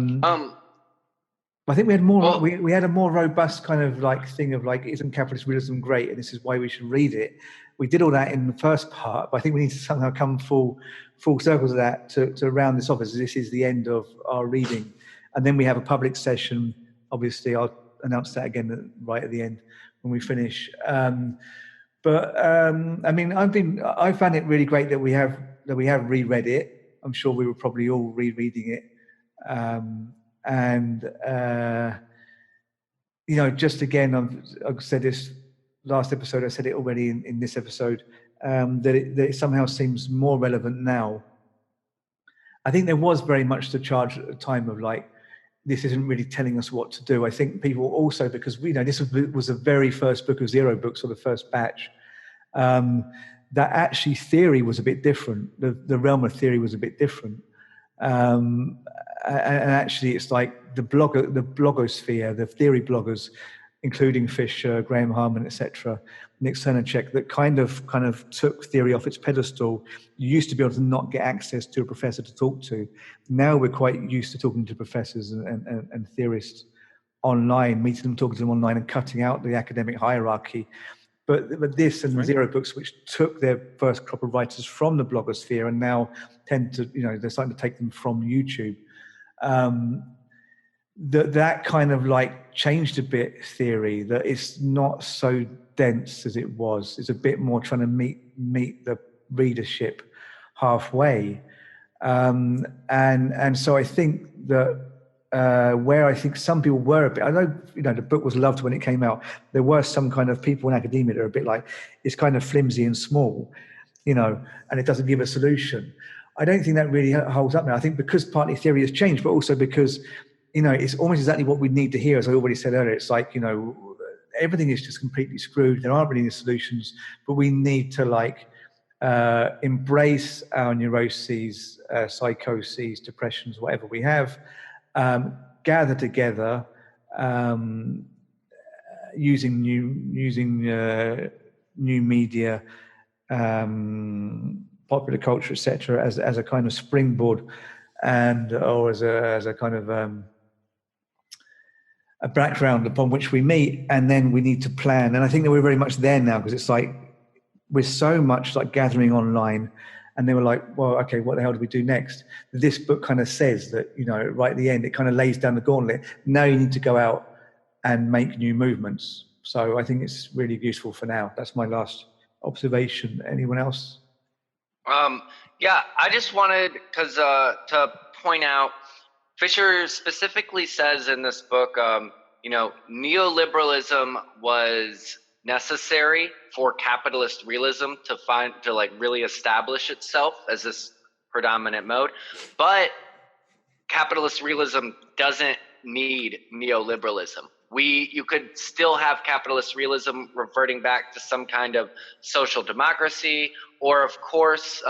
think we had more. We had a more robust kind of like thing of like, isn't capitalist realism great? And this is why we should read it. we did all that in the first part, but I think we need to somehow come full circles of that to round this off, as this is the end of our reading. And then we have a public session. Obviously, I'll announce that again right at the end when we finish. I mean, I found it really great that we have reread it. I'm sure we were probably all rereading it. You know, just again, I've said this last episode, I said it already in this episode, that it somehow seems more relevant now. I think there was very much the charge at the time of like, this isn't really telling us what to do. I think people also, because we know this was the very first book of Zero books, or the first batch, that actually theory was a bit different. The realm of theory was a bit different. And actually it's like the blogosphere, the theory bloggers, including Fisher, Graham Harman, etc., Nick Cernicek, that kind of took theory off its pedestal. You used to be able to not get access to a professor to talk to. Now we're quite used to talking to professors and theorists online, meeting them, talking to them online, and cutting out the academic hierarchy. But this and Zero books, which took their first crop of writers from the blogosphere and now tend to, you know, they're starting to take them from YouTube. That kind of like changed a bit theory, that it's not so dense as it was. It's a bit more trying to meet the readership halfway. And so I think that where I think some people were a bit, I know, you know, the book was loved when it came out. There were some kind of people in academia that are a bit like, it's kind of flimsy and small, you know, and it doesn't give a solution. I don't think that really holds up now. I think because partly theory has changed, but also because, you know, it's almost exactly what we need to hear. As I already said earlier, it's like, you know, everything is just completely screwed. There aren't really any solutions, but we need to like embrace our neuroses, psychoses, depressions, whatever we have, gather together, using new media, popular culture, etc., as a kind of springboard, or as a kind of a background upon which we meet, and then we need to plan. And I think that we're very much there now, because it's like we're so much like gathering online, and they were like, well, okay, what the hell do we do next? This book kind of says that, you know, right at the end, it kind of lays down the gauntlet. Now you need to go out and make new movements. So I think it's really useful for now. That's my last observation. Anyone else? Yeah, I just wanted to point out, Fisher specifically says in this book, you know, neoliberalism was necessary for capitalist realism to like really establish itself as this predominant mode, but capitalist realism doesn't need neoliberalism. You could still have capitalist realism reverting back to some kind of social democracy, or of course,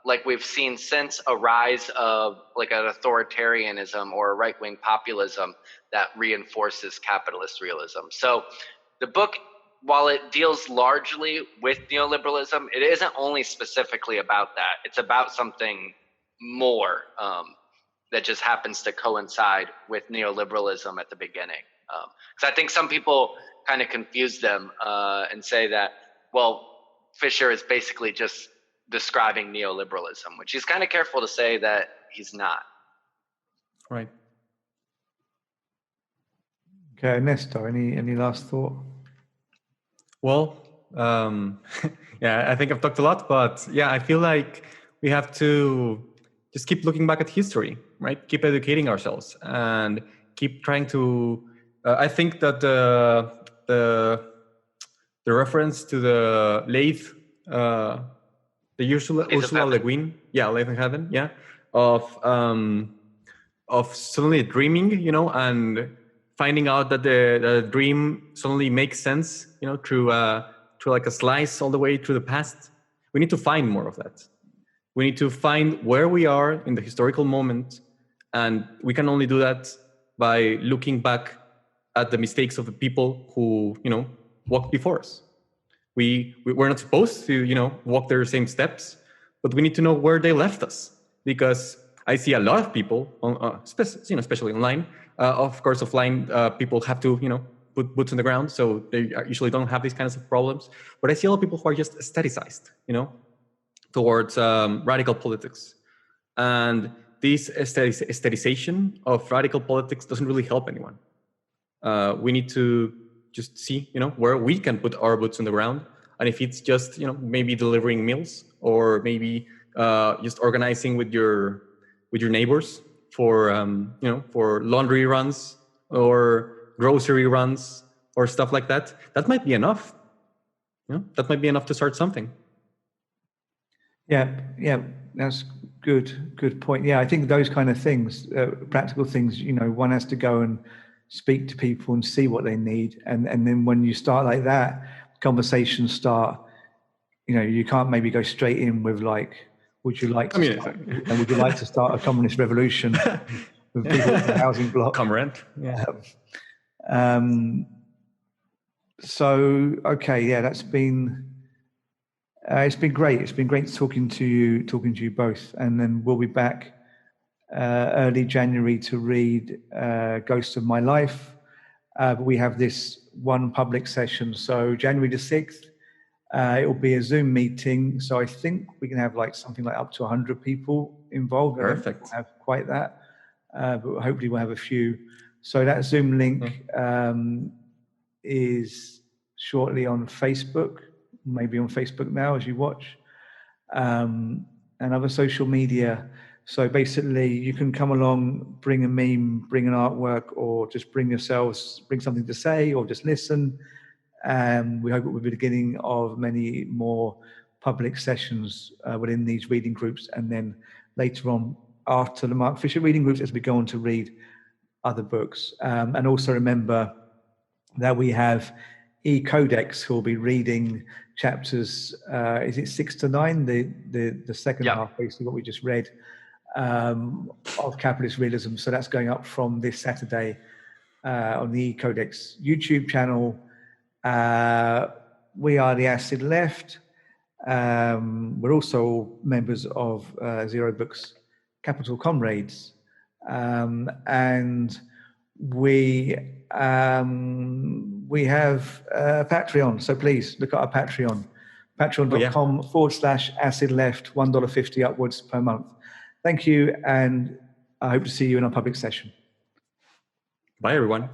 like we've seen since, a rise of like an authoritarianism or a right-wing populism that reinforces capitalist realism. So the book, while it deals largely with neoliberalism, it isn't only specifically about that. It's about something more that just happens to coincide with neoliberalism at the beginning. Because I think some people kind of confuse them and say that, well, Fisher is basically just describing neoliberalism, which he's kind of careful to say that he's not. Right. Okay, Ernesto, any last thought? Well, yeah, I think I've talked a lot, but yeah, I feel like we have to just keep looking back at history, right? Keep educating ourselves and keep trying to. I think that the reference to the lathe, the Ursula Le Guin, Lathe in Heaven, of suddenly dreaming, you know, and finding out that the dream suddenly makes sense, you know, through like a slice all the way through the past. We need to find more of that. We need to find where we are in the historical moment, and we can only do that by looking back at the mistakes of the people who, you know, walked before us. We're not supposed to, you know, walk their same steps, but we need to know where they left us, because I see a lot of people, especially online. Of course, offline, people have to, you know, put boots on the ground, so they usually don't have these kinds of problems. But I see a lot of people who are just aestheticized, towards radical politics. And this aestheticization of radical politics doesn't really help anyone. We need to just see, where we can put our boots on the ground. And if it's just, maybe delivering meals, or maybe just organizing with your neighbors for, for laundry runs or grocery runs or stuff like that, that might be enough. That might be enough to start something. Yeah, that's good point. Yeah, I think those kind of things, practical things, one has to go and speak to people and see what they need. And then when you start like that, conversations start, you can't maybe go straight in with like, would you like to start a communist revolution with people in the housing block? Comrade. Yeah. So, okay, yeah, that's been, it's been great. It's been great talking to you both. And then we'll be back early January to read Ghost of My Life. But we have this one public session. So January the 6th, it will be a Zoom meeting. So I think we can have like something like up to 100 people involved. Perfect. I don't have quite that, but hopefully we'll have a few. So that Zoom link is shortly on Facebook, maybe on Facebook now as you watch, and other social media. So basically you can come along, bring a meme, bring an artwork, or just bring something to say, or just listen. And we hope it will be the beginning of many more public sessions within these reading groups. And then later on, after the Mark Fisher reading groups, as we go on to read other books. And also remember that we have E-Codex, who will be reading chapters, is it 6 to 9? The second half, basically what we just read, of Capitalist Realism. So that's going up from this Saturday on the E-Codex YouTube channel. We are the Acid Left. We're also members of Zero Books Capital Comrades. And we have Patreon. So please look at our Patreon. Patreon.com/Acid Left, $1.50 upwards per month. Thank you, and I hope to see you in our public session. Bye, everyone.